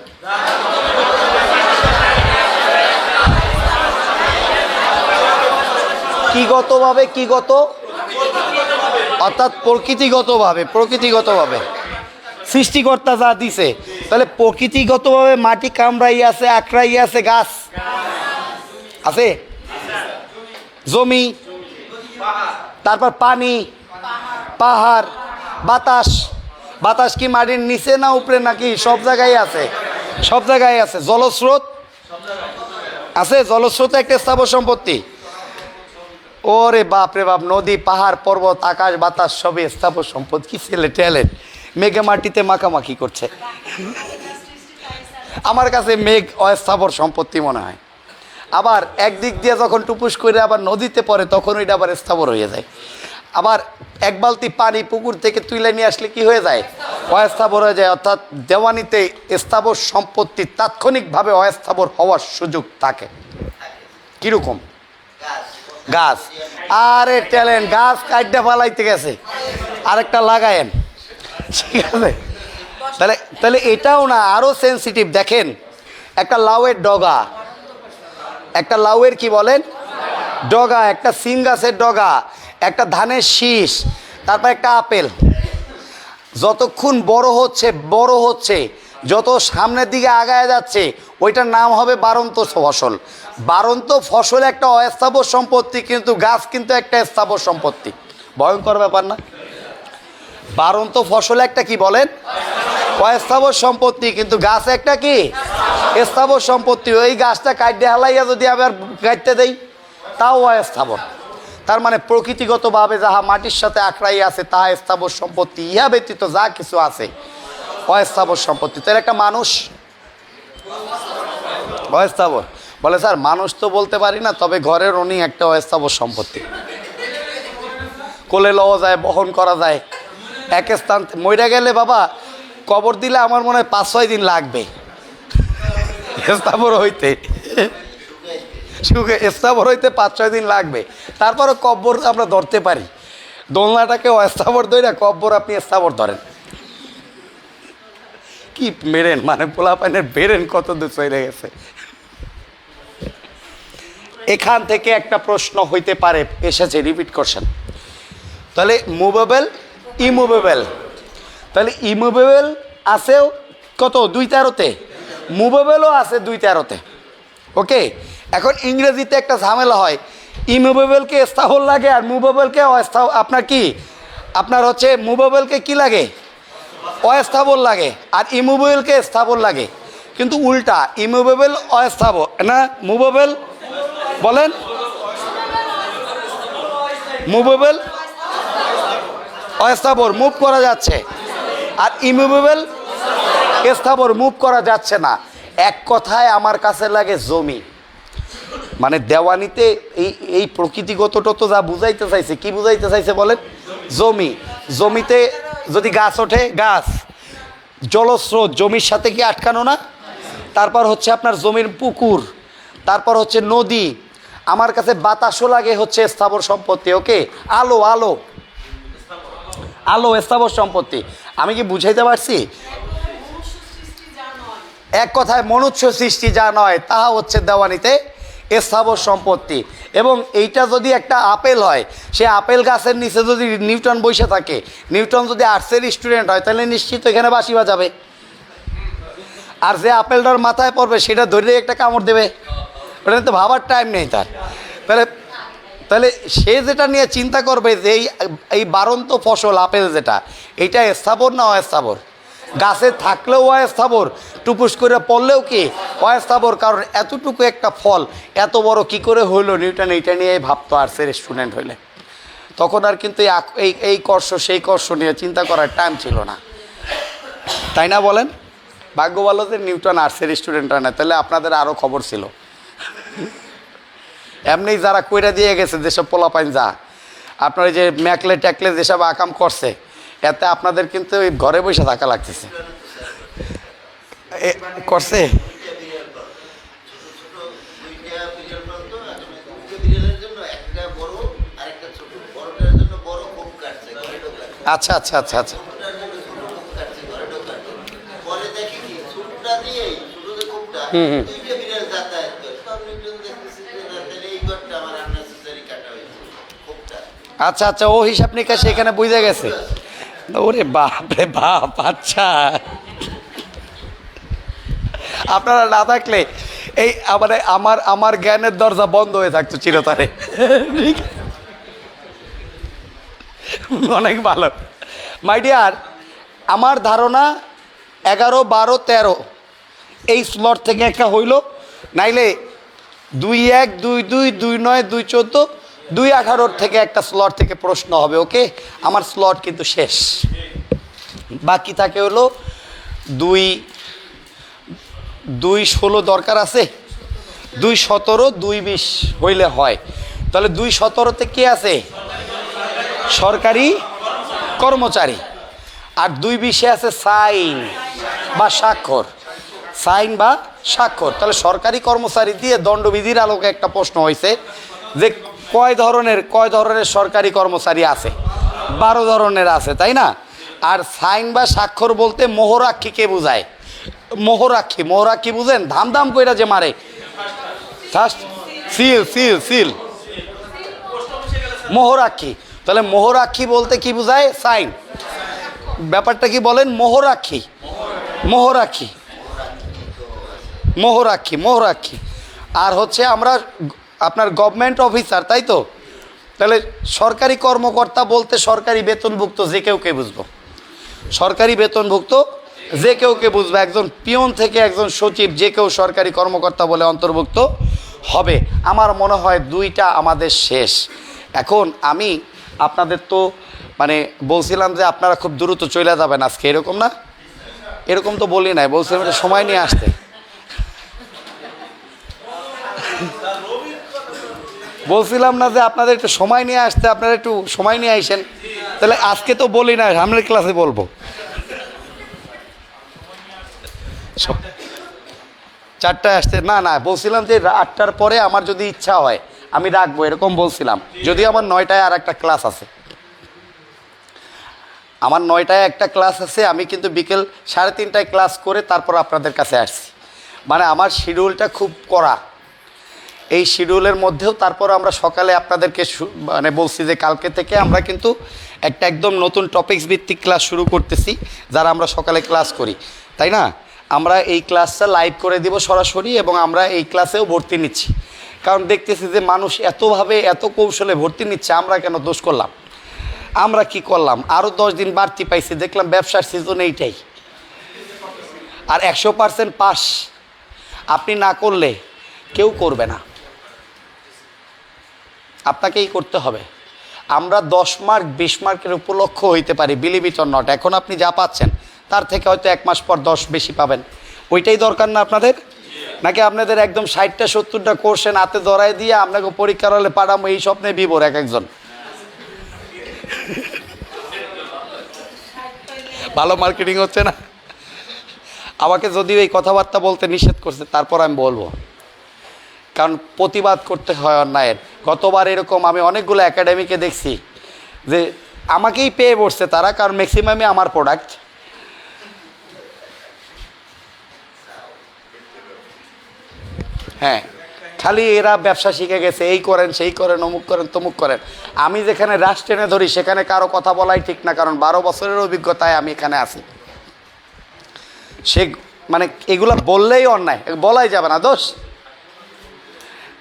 কি গতভাবে, কি গত অর্থাৎ প্রকৃতিগতভাবে সৃষ্টিকর্তা যা দিছে, তাহলে প্রকৃতিগতভাবে মাটি কামড়াই আছে, আঁকড়াই আছে, গাছ আছে, জমি, তারপর পানি, পাহাড়, বাতাস। বাতাস কি মাটির নিচে না উপরে নাকি? সব জায়গায় আছে, সব জায়গায় আছে। জলস্রোত আছে, জলস্রোত একটা স্থাবর সম্পত্তি। ওরে বাপ রে বাপ, নদী, পাহাড়, পর্বত, আকাশ, বাতাস সবই স্থাবর সম্পদ। কি ছেলে ট্যালেন্ট, মেঘে মাটিতে মাখামাখি করছে। আমার কাছে মেঘ অস্থাবর সম্পত্তি মনে হয়। আবার একদিক দিয়ে যখন টুপুস করে আবার নদীতে পড়ে তখন ওইটা আবার স্থাবর হয়ে যায়। আবার এক বালতি পানি পুকুর থেকে তুলে নিয়ে আসলে কি হয়ে যায়? অস্থাবর হয়ে যায়। অর্থাৎ দেওয়ানিতে স্থাবর সম্পত্তি তাৎক্ষণিকভাবে অস্থাবর হওয়ার সুযোগ থাকে। কীরকম? গাছ। আরে ট্যালেন্ট, গাছ কাটতে ফালাইতে গেছে, আরেকটা লাগায়েন, ঠিক আছে? তাহলে তাহলে এটাও না, আরও সেন্সিটিভ। দেখেন, একটা লাউয়ের ডগা, একটা লাউয়ের কি বলেন ডগা, একটা সিম গাছের ডগা, একটা ধানের শীষ, তারপর একটা আপেল, যতক্ষণ বড় হচ্ছে যত সামনের দিকে আগায় যাচ্ছে ওইটার নাম হবে বাড়ন্ত ফসল। বাড়ন্ত ফসল একটা অস্থাবর সম্পত্তি, কিন্তু গাছ কিন্তু একটা স্থাবর সম্পত্তি। ভয়ঙ্কর ব্যাপার না? বাড়ন্ত ফসল একটা কি বলেন অস্থাবর সম্পত্তি, কিন্তু গাছ একটা কি স্থাবর সম্পত্তি। ওই গাছটা কাটতে হালাইয়া যদি আবার কাটতে দেই তাও অস্থাবর। তার মানে প্রকৃতিগতভাবে যাহা মাটির সাথে আঁকড়াই আছে তাহা স্থাবর সম্পত্তি, ইহা ব্যতীত যা কিছু আছে অস্থাবর সম্পত্তি। তাহলে একটা মানুষ অস্থাবর। বলে স্যার মানুষ তো বলতে পারি না, তবে ঘরের উনি একটা অস্থাবর সম্পত্তি। কোলে লওয়া যায়, বহন করা যায়। এক স্থান মইরা গেলে বাবা কবর দিলে আমার মনে হয় 5-6 দিন লাগবে স্থাবর হইতে, স্থাবর হইতে 5-6 দিন লাগবে। তারপরে কব্বর আমরা ধরতে পারি। দোলনাটাকে অস্থাবর ধরে কব্বর আপনি স্থাবর ধরেন। কি মেরেন, মানে পোলাপানের বেরেন কত দূর চলে গেছে। এখান থেকে একটা প্রশ্ন হইতে পারে, এসেছে, রিপিট করছেন। তাহলে মুভেবল, ইমুভেবল। তাহলে ইমুভেবল আছেও কত? 2-13-তে। মুভেবলও আছে 2-13-তে। ওকে, এখন ইংরেজিতে একটা ঝামেলা হয়, ইমুভেবলকে স্থাবর লাগে আর মুভেবলকে অস্থাবর। আপনার কি আপনার হচ্ছে মুভেবলকে কি লাগে? অস্থাবর লাগে, আর ইমুভেবলকে স্থাবর লাগে। কিন্তু উল্টা, ইমুভেবল অস্থাবর না, মুভেবল বলেন, মুভেবল অস্থাবর, মুভ করা যাচ্ছে, আর ইমুভেবল স্থাবর, মুভ করা যাচ্ছে না। এক কথায় আমার কাছে লাগে জমি। মানে দেওয়ানিতে এই প্রকৃতিগতটা তো যা বুঝাইতে চাইছে, কি বুঝাইতে চাইছে বলেন? জমি। জমিতে যদি গাছ ওঠে, গাছ, জলস্রোত জমির সাথে কি আটকানো না? তারপর হচ্ছে আপনার জমির পুকুর, তারপর হচ্ছে নদী। আমার কাছে বাতাসও লাগে হচ্ছে স্থাবর সম্পত্তি। ওকে, আলো, আলো, আলো স্থাবর সম্পত্তি। আমি কি বুঝাইতে পারছি? এক কথায় মনুষ্য সৃষ্টি যা নয় তাহা হচ্ছে দেওয়ানিতে স্থাবর সম্পত্তি। এবং এইটা যদি একটা আপেল হয়, সে আপেল গাছের নিচে যদি নিউটন বসে থাকে, নিউটন যদি আর্টসের স্টুডেন্ট হয়, তাহলে নিশ্চিত এখানে বাঁশি বাজাবে। আর যে আপেলটার মাথায় পড়বে সেটা ধরে একটা কামড় দেবে, ওটা তো ভাবার টাইম নেই তার। তাহলে তাহলে সে যেটা নিয়ে চিন্তা করবে যে এই বাড়ন্ত ফসল আপেল যেটা, এইটা স্থাবর না অস্থাবর? গাছে থাকলেও অস্থাবর, টুপুস করে পড়লেও কি অস্থাবর। কারণ এতটুকু একটা ফল এত বড় কি করে হইলো, নিউটন এইটা নিয়ে ভাবতো আর্টসের স্টুডেন্ট হইলে। তখন আর কিন্তু এই কর্ষ সেই কর্ষ নিয়ে চিন্তা করার টাইম ছিল না, তাই না বলেন? ভাগ্য ভালো যে নিউটন আর্টসের স্টুডেন্ট হয় না, তাহলে আপনাদের আরও খবর ছিল। এমনি যারা কইরা দিয়ে গেছে, যেসব পোলাপাইন যা আপনার যে ম্যাকলে ট্যাকলে যেসব আকাম করছে, এতে আপনাদের কিন্তু ঘরে বসে থাকা লাগতেছে। করছে আচ্ছা আচ্ছা আচ্ছা আচ্ছা। হুম হুম। আচ্ছা আচ্ছা, ও হিসাব নিকাশ এখানে বুঝে গেছে। ওরে বাপ রে বাপ, আচ্ছা। আপনারা না থাকলে এই আমার আমার জ্ঞানের দরজা বন্ধ হয়ে থাকতো চিরতরে। অনেক ভালো মাই ডিয়ার। আমার ধারণা 11, 12, 13 এই স্লট থেকে একটা হইল, নাইলে 2-1, 2-2, 2-9, 2-14, 2-18 থেকে একটা স্লট থেকে প্রশ্ন হবে। ওকে, আমার স্লট কিন্তু শেষ। বাকি থাকে হলো 2-16 দরকার আছে, 2-17, 2-20 হইলে হয়। তাহলে 2-17তে কে আছে? সরকারি কর্মচারী। আর 2-20-এ আছে সাইন বা স্বাক্ষর, সাইন বা স্বাক্ষর। তাহলে সরকারি কর্মচারী দিয়ে দণ্ডবিধির আলোকে একটা প্রশ্ন হয়েছে যে কয় ধরনের সরকারি কর্মচারী আছে? 12 ধরনের আছে, তাই না? আর সাইন বা স্বাক্ষর বলতে মোহরাক্ষীকে বোঝায়। মোহরাক্ষী বুঝেন? ধাম কইরা যে মারে, সিল সিল সিল, মোহরাক্ষী। তাহলে মোহরাক্ষী বলতে কি বোঝায়? সাইন। ব্যাপারটা কি বলেন? মোহরাক্ষী। আর হচ্ছে আমরা আপনার গভর্নমেন্ট অফিসার, তাই তো? তাহলে সরকারি কর্মকর্তা বলতে সরকারি বেতনভুক্ত যে কেউ বুঝবো, সরকারি বেতনভুক্ত যে কেউ বুঝবো। একজন পিয়ন থেকে একজন সচিব যে কেউ সরকারি কর্মকর্তা বলে অন্তর্ভুক্ত হবে। আমার মনে হয় 2টা আমাদের শেষ। এখন আমি আপনাদের তো মানে বলছিলাম যে আপনারা খুব দ্রুত চলে যাবেন আজকে, এরকম না? এরকম তো বলি নাই, বলছিলাম এটা সময় নিয়ে আসতে। বলছিলাম না যে আপনাদের একটু সময় নিয়ে আসতে, আপনারা একটু সময় নিয়ে আইসেন। তাহলে আজকে তো বলি না, সামনের ক্লাসে বলবো। 4টায় আসতে না, বলছিলাম যে 8টার পরে আমার যদি ইচ্ছা হয় আমি রাখবো, এরকম বলছিলাম। যদিও আমার 9টায় আর একটা ক্লাস আছে, একটা ক্লাস আছে। আমি কিন্তু বিকেল 3:30টায় ক্লাস করে তারপর আপনাদের কাছে আসছি। মানে আমার শিডিউলটা খুব কড়া। এই শিডিউলের মধ্যেও তারপর আমরা সকালে আপনাদেরকে মানে বলছি যে কালকে থেকে আমরা কিন্তু একটা একদম নতুন টপিকস ভিত্তিক ক্লাস শুরু করতেছি, যারা আমরা সকালে ক্লাস করি, তাই না? আমরা এই ক্লাসটা লাইভ করে দিব সরাসরি, এবং আমরা এই ক্লাসেও ভর্তি নিচ্ছি। কারণ দেখতেছি যে মানুষ এতভাবে এত কৌশলে ভর্তি নিচ্ছে, আমরা কেন দোষ করলাম? আমরা কি করলাম? আরও 10 দিন বাড়তি পাইছি, দেখলাম ব্যবসার সিজন এইটাই। আর 100% পাস আপনি না করলে কেউ করবে না, আপনাকেই করতে হবে। আমরা 10 মার্ক 20 মার্কের উপলক্ষ হইতে পারি, বিলিভ ইট অর নট। এখন আপনি যা পাচ্ছেন তার থেকে হয়তো 1 মাস পর 10 বেশি পাবেন। ওইটাই দরকার না আপনাদের? নাকি আপনাদের একদম 60টা 70টা কোর্সেন হাতে ধরায় দিয়ে আপনাকে পরীক্ষার হলে পাঠাবো, এই স্বপ্নে বিভোর একজন। ভালো মার্কেটিং হচ্ছে না? আমাকে যদিও এই কথাবার্তা বলতে নিষেধ করছে, তারপর আমি বলবো, কারণ প্রতিবাদ করতে হয় অন্যায়ের। গতবার এরকম আমি অনেকগুলো একাডেমিকে দেখছি যে আমাকেই পেয়ে বসছে তারা, কারণ ম্যাক্সিমামই আমার প্রোডাক্ট। হ্যাঁ, খালি এরা ব্যবসা শিখে গেছে, এই করেন সেই করেন, অমুক করেন তমুক করেন। আমি যেখানে রাশ টেনে ধরি সেখানে কারো কথা বলাই ঠিক না, কারণ 12 বছরের অভিজ্ঞতায় আমি এখানে আছি। সে মানে এগুলো বললেই অন্যায়, বলাই যাবে না, দোষ।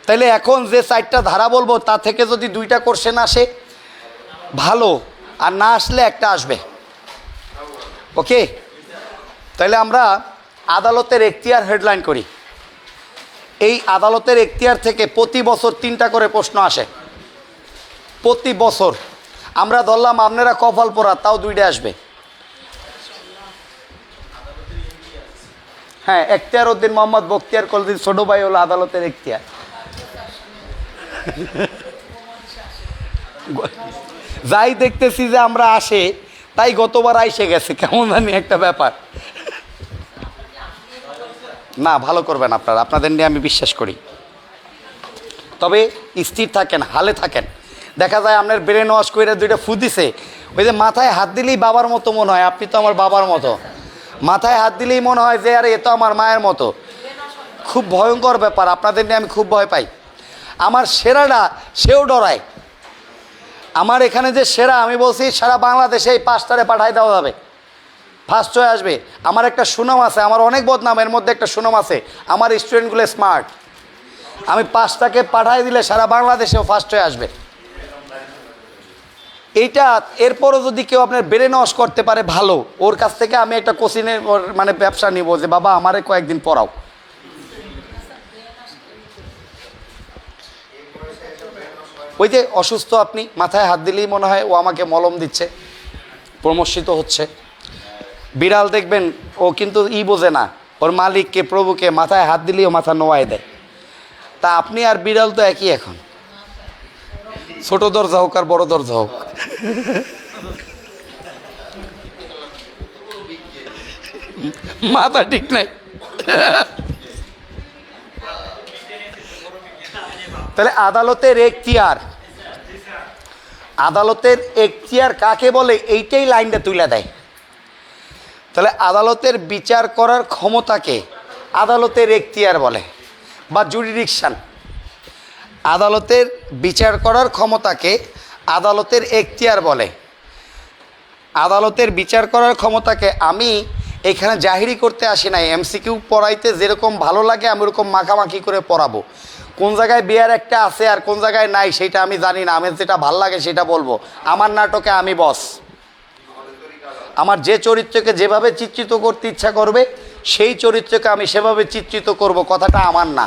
তাইলে এখন যে 4টা ধারা বলবো তা থেকে যদি 2টা কোশ্চেন আসে ভালো, আর না আসলে একটা আসবে। ওকে, তাইলে আমরা আদালতের এখতিয়ার হেডলাইন করি। এই আদালতের এখতিয়ার থেকে প্রতি বছর 3টা করে প্রশ্ন আসে, প্রতি বছর। আমরা ধরলাম আপনারা কপাল পোড়া, তাও 2টা আসবে। হ্যাঁ, এখতিয়ার উদ্দিন মোহাম্মদ বখতিয়ার কলদির ছোট ভাই হলো আদালতের এখতিয়ার। যাই দেখতেছি যে আমরা আসে, তাই গতবার আইসে গেছে, কেমন জানি একটা ব্যাপার। না, ভালো করবেন আপনারা, আপনাদের নিয়ে আমি বিশ্বাস করি। তবে স্থির থাকেন, হালে থাকেন। দেখা যায় আপনার ব্রেন ওয়াশ করে 2টা ফু দিছে, ওই যে মাথায় হাত দিলেই বাবার মতো মনে হয়, আপনি তো আমার বাবার মতো। মাথায় হাত দিলেই মনে হয় যে আরে এ তো আমার মায়ের মতো। খুব ভয়ঙ্কর ব্যাপার, আপনাদের নিয়ে আমি খুব ভয় পাই। আমার সেরাটা সেও ডরায়। আমার এখানে যে সেরা, আমি বলছি সারা বাংলাদেশে এই 5টারে পাঠাই দেওয়া যাবে, ফার্স্ট হয়ে আসবে। আমার একটা সুনাম আছে, আমার অনেক বদনাম, এর মধ্যে একটা সুনাম আছে, আমার স্টুডেন্টগুলো স্মার্ট। আমি 5টাকে পাঠাই দিলে সারা বাংলাদেশেও ফার্স্ট হয়ে আসবে। এইটা এরপরও যদি কেউ আপনার ব্রেন ওয়াশ করতে পারে ভালো, ওর কাছ থেকে আমি একটা কোচিংয়ের মানে ব্যবসা নিব, যে বাবা আমারে কয়েকদিন পড়াও। ওই যে অসুস্থ, আপনি মাথায় হাত দিলেই মনে হয় ও আমাকে মলম দিচ্ছে, প্রমোশিত হচ্ছে। বিড়াল দেখবেন ও কিন্তু বোঝে না, ওর মালিককে প্রভুকে মাথায় হাত দিলেই ও মাথা নোয়ায় দেয়। তা আপনি আর বিড়াল তো একই, এখন ছোট দরজা হোক আর বড় দরজা হোক। মাথা ঠিক নাই। তাহলে আদালতের এখতিয়ার, আদালতের এখতিয়ার কাকে বলে এইটাই লাইনটা তুলে দেয়। তাহলে আদালতের বিচার করার ক্ষমতাকে আদালতের এখতিয়ার বলে বা জুরিডিকশন। আদালতের বিচার করার ক্ষমতাকে আদালতের এখতিয়ার বলে। আদালতের বিচার করার ক্ষমতাকে আমি এখানে জাহিরি করতে আসি নাই, এমসিকিউ পড়াইতে যেরকম ভালো লাগে আমি ওরকম মাখামাখি করে পড়াবো। কোন জায়গায় বিয়ার একটা আছে আর কোন জায়গায় নাই সেটা আমি জানি না, আমি যেটা ভাল লাগে সেটা বলবো। আমার নাটকে আমি বস, আমার যে চরিত্রকে যেভাবে চিত্রিত করতে ইচ্ছা করবে সেই চরিত্রকে আমি সেভাবে চিত্রিত করব, কথাটা আমার না,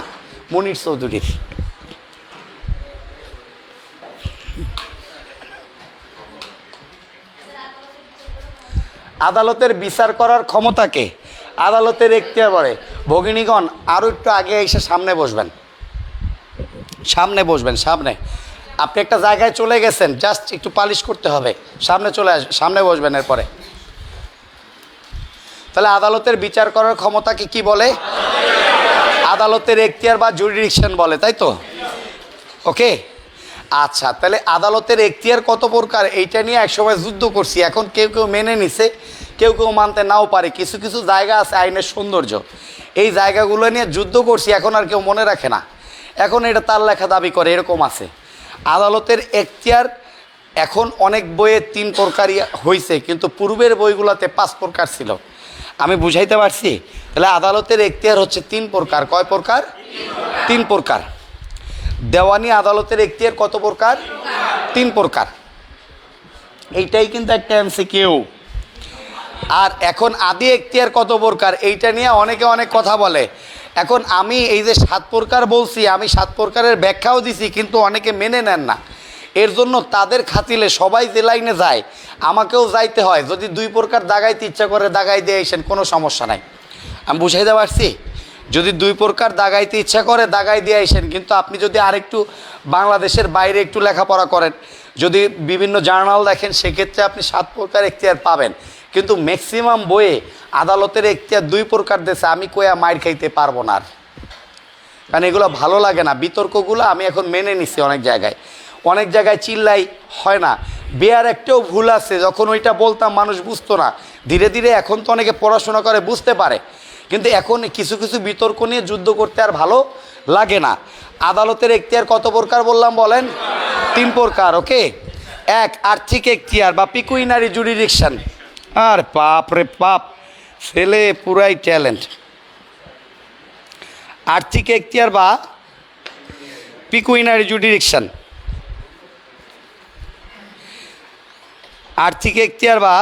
মুনির চৌধুরীর। আদালতের বিচার করার ক্ষমতাকে আদালতের এখতিয়ার বলে। ভগিনীগণ আরও একটু আগে এসে সামনে বসবেন, সামনে বসবেন, সামনে। আপনি একটা জায়গায় চলে গেছেন, জাস্ট একটু পালিশ করতে হবে, সামনে চলে আসবেন, সামনে বসবেন। এরপরে তাহলে আদালতের বিচার করার ক্ষমতাকে কি বলে? আদালতের এখতিয়ার বা জুরিডিকশন বলে, তাই তো? ওকে, আচ্ছা। তাহলে আদালতের এখতিয়ার কত প্রকার এইটা নিয়ে একসময় যুদ্ধ করছি, এখন কেউ কেউ মেনে নিছে, কেউ কেউ মানতে নাও পারে। কিছু কিছু জায়গা আছে আইনের সৌন্দর্য, এই জায়গাগুলো নিয়ে যুদ্ধ করছি, এখন আর কেউ মনে রাখে না, এখন এটা তার লেখা দাবি করে, এরকম আছে। আদালতের এখতিয়ার এখন অনেক বইয়ে 3 প্রকারই হয়েছে, কিন্তু পূর্বের বইগুলোতে 5 প্রকার ছিল। আমি বুঝাইতে পারছি? তাহলে আদালতের এখতিয়ার হচ্ছে 3 প্রকার। কয় প্রকার? 3 প্রকার। দেওয়ানি আদালতের এখতিয়ার কত প্রকার? 3 প্রকার। এইটাই কিন্তু একটা এমসিকিউ। আর এখন আদি এখতিয়ার কত প্রকার এইটা নিয়ে অনেকে অনেক কথা বলে। এখন আমি এই যে 7 প্রকার বলছি, আমি 7 প্রকারের ব্যাখ্যাও দিছি, কিন্তু অনেকে মেনে নেন না। এর জন্য তাদের খাতিলে সবাই যে লাইনে যায় আমাকেও যাইতে হয়। যদি 2 প্রকার দাগাইতে ইচ্ছা করে দাগাই দিয়ে আসেন, কোনো সমস্যা নাই। আমি বুঝাইতে পারছি? যদি 2 প্রকার দাগাইতে ইচ্ছা করে দাগাই দিয়ে আসেন, কিন্তু আপনি যদি আরেকটু বাংলাদেশের বাইরে একটু লেখাপড়া করেন, যদি বিভিন্ন জার্নাল দেখেন, সেক্ষেত্রে আপনি 7 প্রকার এখতিয়ার পাবেন। কিন্তু ম্যাক্সিমাম বইয়ে আদালতের এখতিয়ার 2 প্রকার দিয়েছে। আমি কয়া মাইর খাইতে পারবো না, কারণ এগুলো ভালো লাগে না। বিতর্কগুলো আমি এখন মেনে নিছি। অনেক জায়গায় চিল্লাই হয় না। বিয়ার একটাও ভুল আছে, যখন ওইটা বলতাম মানুষ বুঝতো না। ধীরে ধীরে এখন তো অনেকে পড়াশোনা করে বুঝতে পারে, কিন্তু এখন কিছু কিছু বিতর্ক নিয়ে যুদ্ধ করতে আর ভালো লাগে না। আদালতের এখতিয়ার কত প্রকার বললাম বলেন? 3 প্রকার। ওকে, 1 আর্থিক এখতিয়ার বা পিকুইনারি জুরিডিকশন। আর পাপ রে পাপ, ছেলে পুরাই ট্যালেন্ট। আর্থিক এখতিয়ার বা পিকুইনারি জুরিডিকশন। আর্থিক এখতিয়ার বা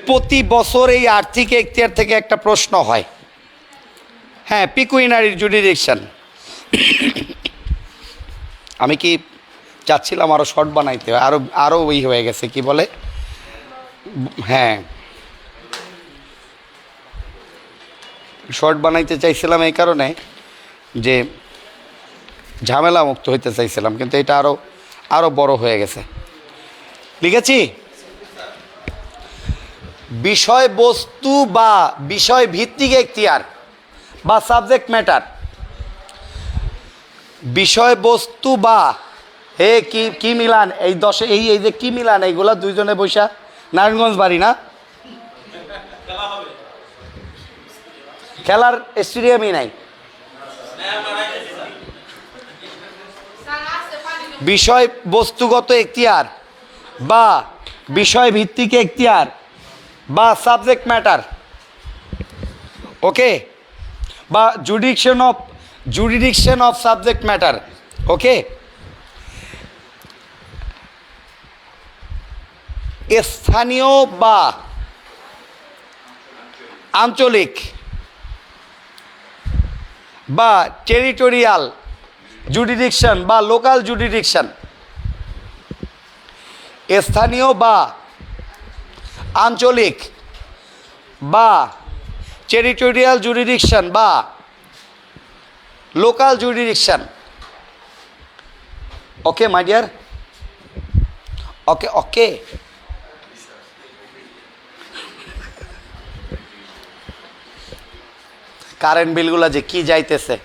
প্রতি বছর এই আর্থিক এখতিয়ার থেকে একটা প্রশ্ন হয়। হ্যাঁ, পিকুইনারি জুরিডিকশন। আমি কি চাচ্ছিলাম আরও শর্ট বানাইতে, আরও হয়ে গেছে, কি বলে, হ্যাঁ শর্ট বানাইতে চাইছিলাম এই কারণে যে ঝামেলা মুক্ত হইতে চাইছিলাম, কিন্তু এটা আরও বড় হয়ে গেছে। লিখেছি বিষয়বস্তু বা বিষয় ভিত্তিক এখতিয়ার বা সাবজেক্ট ম্যাটার। বিষয়বস্তু বা কি মিলান এই 10 এই যে কি মিলান, এইগুলা 2 জনে বৈশা নারায়ণগঞ্জ বাড়ি না, খেলার স্টেডিয়ামই নাই। বিষয় বস্তুগত এখতিয়ার বা বিষয় ভিত্তিক এখতিয়ার বা সাবজেক্ট ম্যাটার, ওকে, বা জুডিকশন অফ সাবজেক্ট ম্যাটার, ওকে। স্থানীয় বা আঞ্চলিক বা টেরিটোরিয়াল জুডিকশন বা লোকাল জুডিকশন, স্থানীয় বা আঞ্চলিক বা টেরিটোরিয়াল জুডিকশন বা local jurisdiction, okay my dear, okay okay. Current বিলগুলো যে কি যাইতেছে,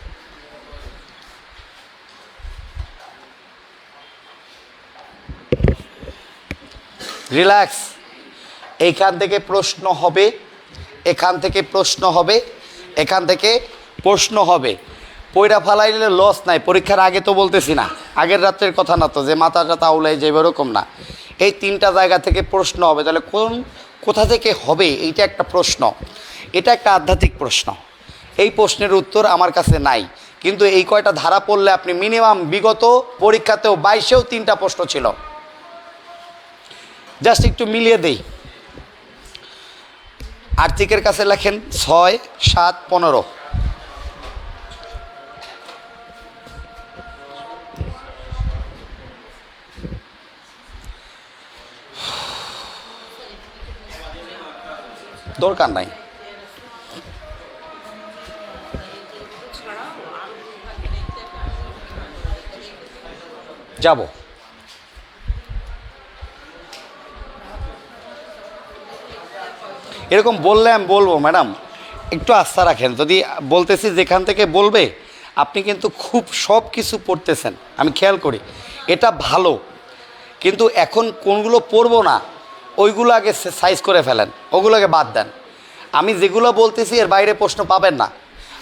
রিল্যাক্স। এইখান থেকে প্রশ্ন হবে, এখান থেকে প্রশ্ন হবে, এখান থেকে প্রশ্ন হবে। পয়রা ফালাইলে লস নাই। পরীক্ষার আগে তো বলতেছি না, আগের রাত্রের কথা না তো যে মাথা টাথা উলাই যাবে, এরকম না। এই তিনটা জায়গা থেকে প্রশ্ন হবে। তাহলে কোথা থেকে হবে এইটা একটা প্রশ্ন, এটা একটা আধ্যাত্মিক প্রশ্ন। এই প্রশ্নের উত্তর আমার কাছে নাই, কিন্তু এই কয়টা ধারা পড়লে আপনি মিনিমাম, বিগত পরীক্ষাতেও 22-এও 3টা প্রশ্ন ছিল। জাস্ট একটু মিলিয়ে দেই। আর্থিকের কাছে লেখেন 6, 7, 15। দরকার নাই, যাব। এরকম বললে আমি বলবো ম্যাডাম একটু আস্থা রাখেন। যদি বলতেছি যেখান থেকে বলবে, আপনি কিন্তু খুব সব কিছু পড়তেছেন, আমি খেয়াল করি, এটা ভালো। কিন্তু এখন কোনগুলো পড়বো না ওইগুলো আগে সাইজ করে ফেলেন, ওগুলোকে বাদ দেন। আমি যেগুলো বলতেছি এর বাইরে প্রশ্ন পাবেন না।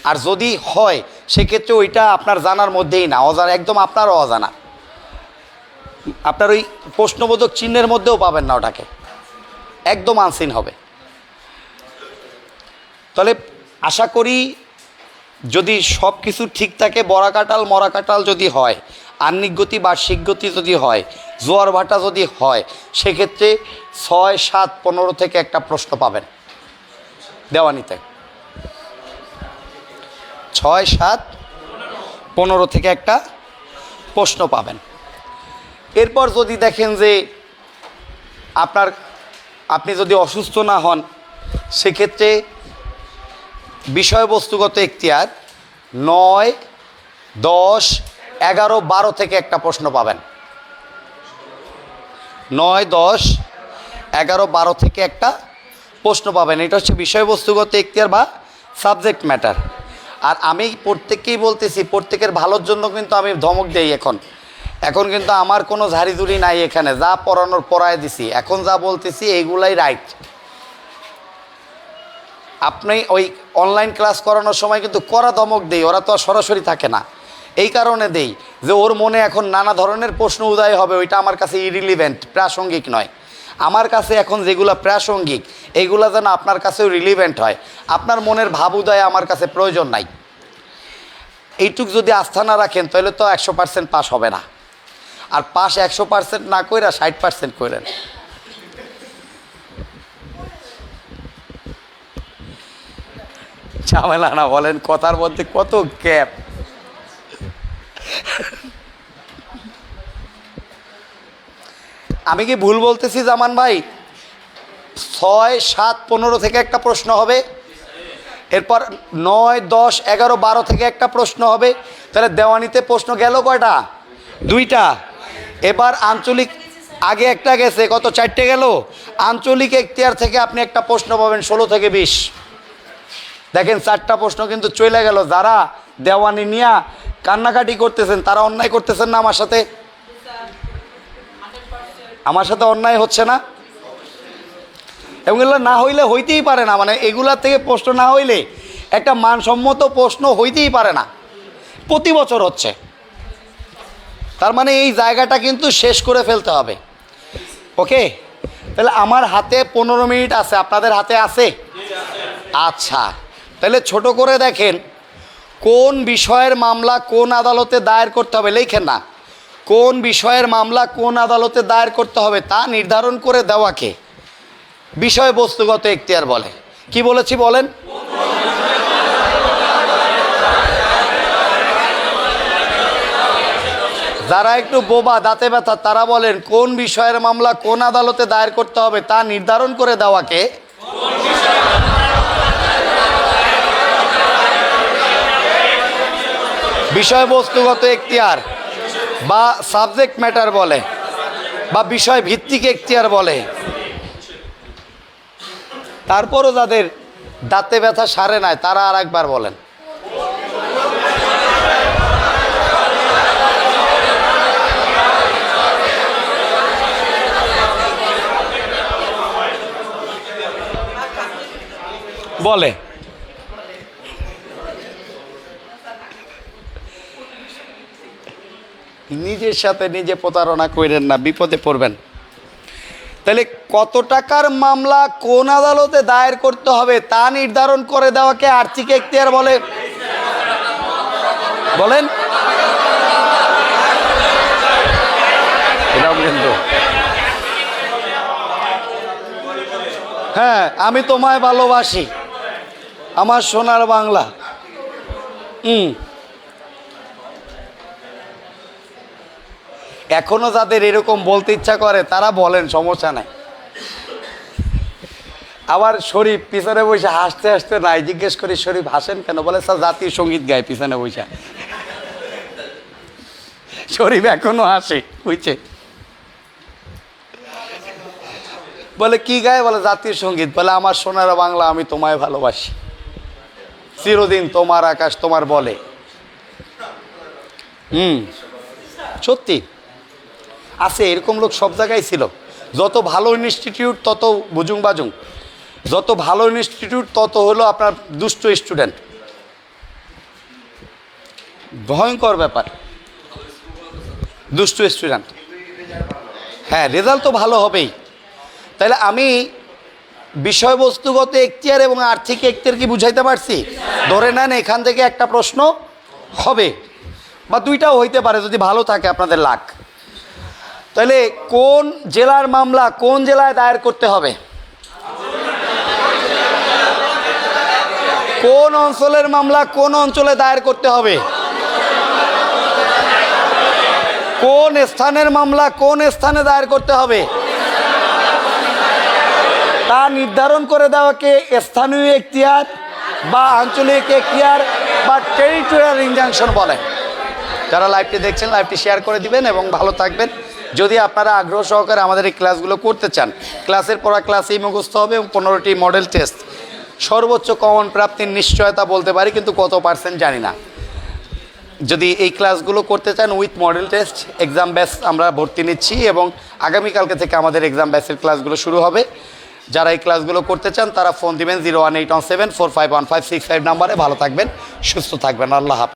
আর যদি হয় সেক্ষেত্রে ওইটা আপনার জানার মধ্যেই না, অজানা, একদম আপনারও অজানা। আপনার ওই প্রশ্নবোধক চিহ্নের মধ্যেও পাবেন না, ওটাকে একদম আনসিন হবে। তাহলে আশা করি যদি সব কিছু ঠিক থাকে, বড়া কাটাল মরা কাটাল যদি হয়, আহ্নিক গতি বার্ষিক গতি যদি হয়, জোয়ার ভাটা যদি হয়, সেক্ষেত্রে 6, 7, 15 থেকে একটা প্রশ্ন পাবেন দেওয়ানিতে। 6, 7, 15 থেকে একটা প্রশ্ন পাবেন। এরপর যদি দেখেন যে আপনি যদি অসুস্থ না হন, সেক্ষেত্রে বিষয়বস্তুগত এখতিয়ার 9, 10, 11, 12 থেকে একটা প্রশ্ন পাবেন। 9, 10, 11, 12 থেকে একটা প্রশ্ন পাবেন। এটা হচ্ছে বিষয়বস্তুগত এখতিয়ার বা সাবজেক্ট ম্যাটার। আর আমি প্রত্যেককেই বলতেছি, প্রত্যেকের ভালোর জন্য কিন্তু আমি ধমক দেই। এখন কিন্তু আমার কোনো ঝাড়িঝুড়ি নাই, এখানে যা পড়ানোর পড়ায় দিছি, এখন যা বলতেছি এইগুলাই রাইট। আপনি ওই অনলাইন ক্লাস করানোর সময় কিন্তু কড়া ধমক দেই, ওরা তো আর সরাসরি থাকে না। এই কারণে দেই যে ওর মনে এখন নানা ধরনের প্রশ্ন উদয় হবে, ওইটা আমার কাছে ইরিলিভেন্ট, প্রাসঙ্গিক নয়। আমার কাছে এখন যেগুলো প্রাসঙ্গিক, এইগুলো যেন আপনার কাছেও রিলিভেন্ট হয়। আপনার মনের ভাব উদয় আমার কাছে প্রয়োজন নাই। এইটুক যদি আস্থা না রাখেন তাহলে তো 100% পাস হবে না। আর পাস 100% না কইরা 60% করেন। ঝামেলা না, বলেন কথার মধ্যে কত গ্যাপ। আমি কি ভুল বলতেছি জামান ভাই? 6, 7, 15 থেকে একটা প্রশ্ন হবে। এরপর 9, 10, 11, 12 থেকে একটা প্রশ্ন হবে। তাহলে দেওয়ানিতে প্রশ্ন গেল কয়টা? 2টা। এবার আঞ্চলিক আগে একটা গেছে, কত? 4টে গেল। আঞ্চলিক এখতিয়ার থেকে আপনি একটা প্রশ্ন পাবেন 16 থেকে 20। দেখেন 4টা প্রশ্ন কিন্তু চলে গেল। যারা দেওয়ানি নিয়ে কান্নাকাটি করতেছেন তারা অন্যায় করতেছেন না আমার সাথে? আমার সাথে অন্যায় হচ্ছে না? এবং এগুলো না হইলে হইতেই পারে না, মানে এগুলার থেকে প্রশ্ন না হইলে একটা মানসম্মত প্রশ্ন হইতেই পারে না। প্রতি বছর হচ্ছে। তার মানে এই জায়গাটা কিন্তু শেষ করে ফেলতে হবে। ওকে, তাহলে আমার হাতে 15 মিনিট আছে, আপনাদের হাতে আছে? আচ্ছা, তাহলে ছোট করে দেখেন কোন বিষয়ের মামলা কোন আদালতে দায়ের করতে হবে, লেখেন না, কোন বিষয়ের মামলা কোন আদালতে দায়ের করতে হবে তা নির্ধারণ করে দেওয়াকে বিষয়বস্তুগত এখতিয়ার বলে। কি বলেছি বলেন? যারা একটু বোবা, দাঁতে ব্যথা, তারা বলেন কোন বিষয়ের মামলা কোন আদালতে দায়ের করতে হবে তা নির্ধারণ করে দেওয়াকে বিষয়বস্তুগত এখতিয়ার বা সাবজেক্ট ম্যাটার বলে, বা বিষয় ভিত্তিক এখতিয়ার বলে। তারপরও যাদের দাঁতে ব্যথা সারে নাই তারা আর একবার বলেন। বলে নিজের সাথে নিজে প্রতারণা করেন না, বিপদে পড়বেন। তাহলে কত টাকার মামলা কোন আদালতে দায়ের করতে হবে তা নির্ধারণ করে দেওয়াকে আর্থিক এখতিয়ার বলে। বলেন, কিন্তু হ্যাঁ, আমি তোমায় ভালোবাসি, আমার সোনার বাংলা। এখনো যাদের এরকম বলতে ইচ্ছা করে তারা বলেন, সমস্যা নাই। আবার শরীফ পিছনে বসে হাসতে হাসতে নাই, জিজ্ঞেস করি শরীফ হাসেন কেন? বলে স্যার জাতীয় সঙ্গীত গায় পিছনে বসে। শরীফ এখনো হাসে, বুঝছে? বলে কি গায়? বলে জাতীয় সঙ্গীত। বলে আমার সোনার বাংলা, আমি তোমায় ভালোবাসি, চিরদিন তোমার আকাশ তোমার বলে। সত্যি আছে, এরকম লোক সব জায়গায় ছিল। যত ভালো ইনস্টিটিউট তত বুজুং বাজুং, যত ভালো ইনস্টিটিউট তত হলো আপনার দুষ্ট স্টুডেন্ট। ভয়ঙ্কর ব্যাপার, দুষ্ট স্টুডেন্ট। হ্যাঁ, রেজাল্ট তো ভালো হবেই। তাহলে আমি বিষয়বস্তুগত এখতিয়ার এবং আর্থিক এখতিয়ার কি বুঝাইতে পারছি? ধরে নেন এখান থেকে একটা প্রশ্ন হবে, বা দুইটাও হইতে পারে যদি ভালো থাকে আপনাদের লাক। তাহলে কোন জেলার মামলা কোন জেলায় দায়ের করতে হবে? কোন অঞ্চলের মামলা কোন অঞ্চলে দায়ের করতে হবে? কোন স্থানের মামলা কোন স্থানে দায়ের করতে হবে তা নির্ধারণ করে দেওয়াকে স্থানীয় এখতিয়ার বা আঞ্চলিক এখতিয়ার বা টেরিটোরিয়াল ইনজাংশন বলে। যারা লাইভটি দেখছেন লাইভটি শেয়ার করে দিবেন এবং ভালো থাকবেন। যদি আপনারা আগ্রহ সহকারে আমাদের এই ক্লাসগুলো করতে চান, ক্লাসের পড়া ক্লাসেই মুখস্থ হবে এবং 15টি মডেল টেস্ট, সর্বোচ্চ কমন প্রাপ্তির নিশ্চয়তা বলতে পারি, কিন্তু কত পার্সেন্ট জানি না। যদি এই ক্লাসগুলো করতে চান with model test, exam batch আমরা ভর্তি নিচ্ছি এবং আগামীকালকে থেকে আমাদের এক্সাম ব্যাচের ক্লাসগুলো শুরু হবে। যারা এই ক্লাসগুলো করতে চান তারা ফোন দিবেন 01817451565 নাম্বারে। ভালো থাকবেন, সুস্থ থাকবেন, আল্লাহ হাফেজ।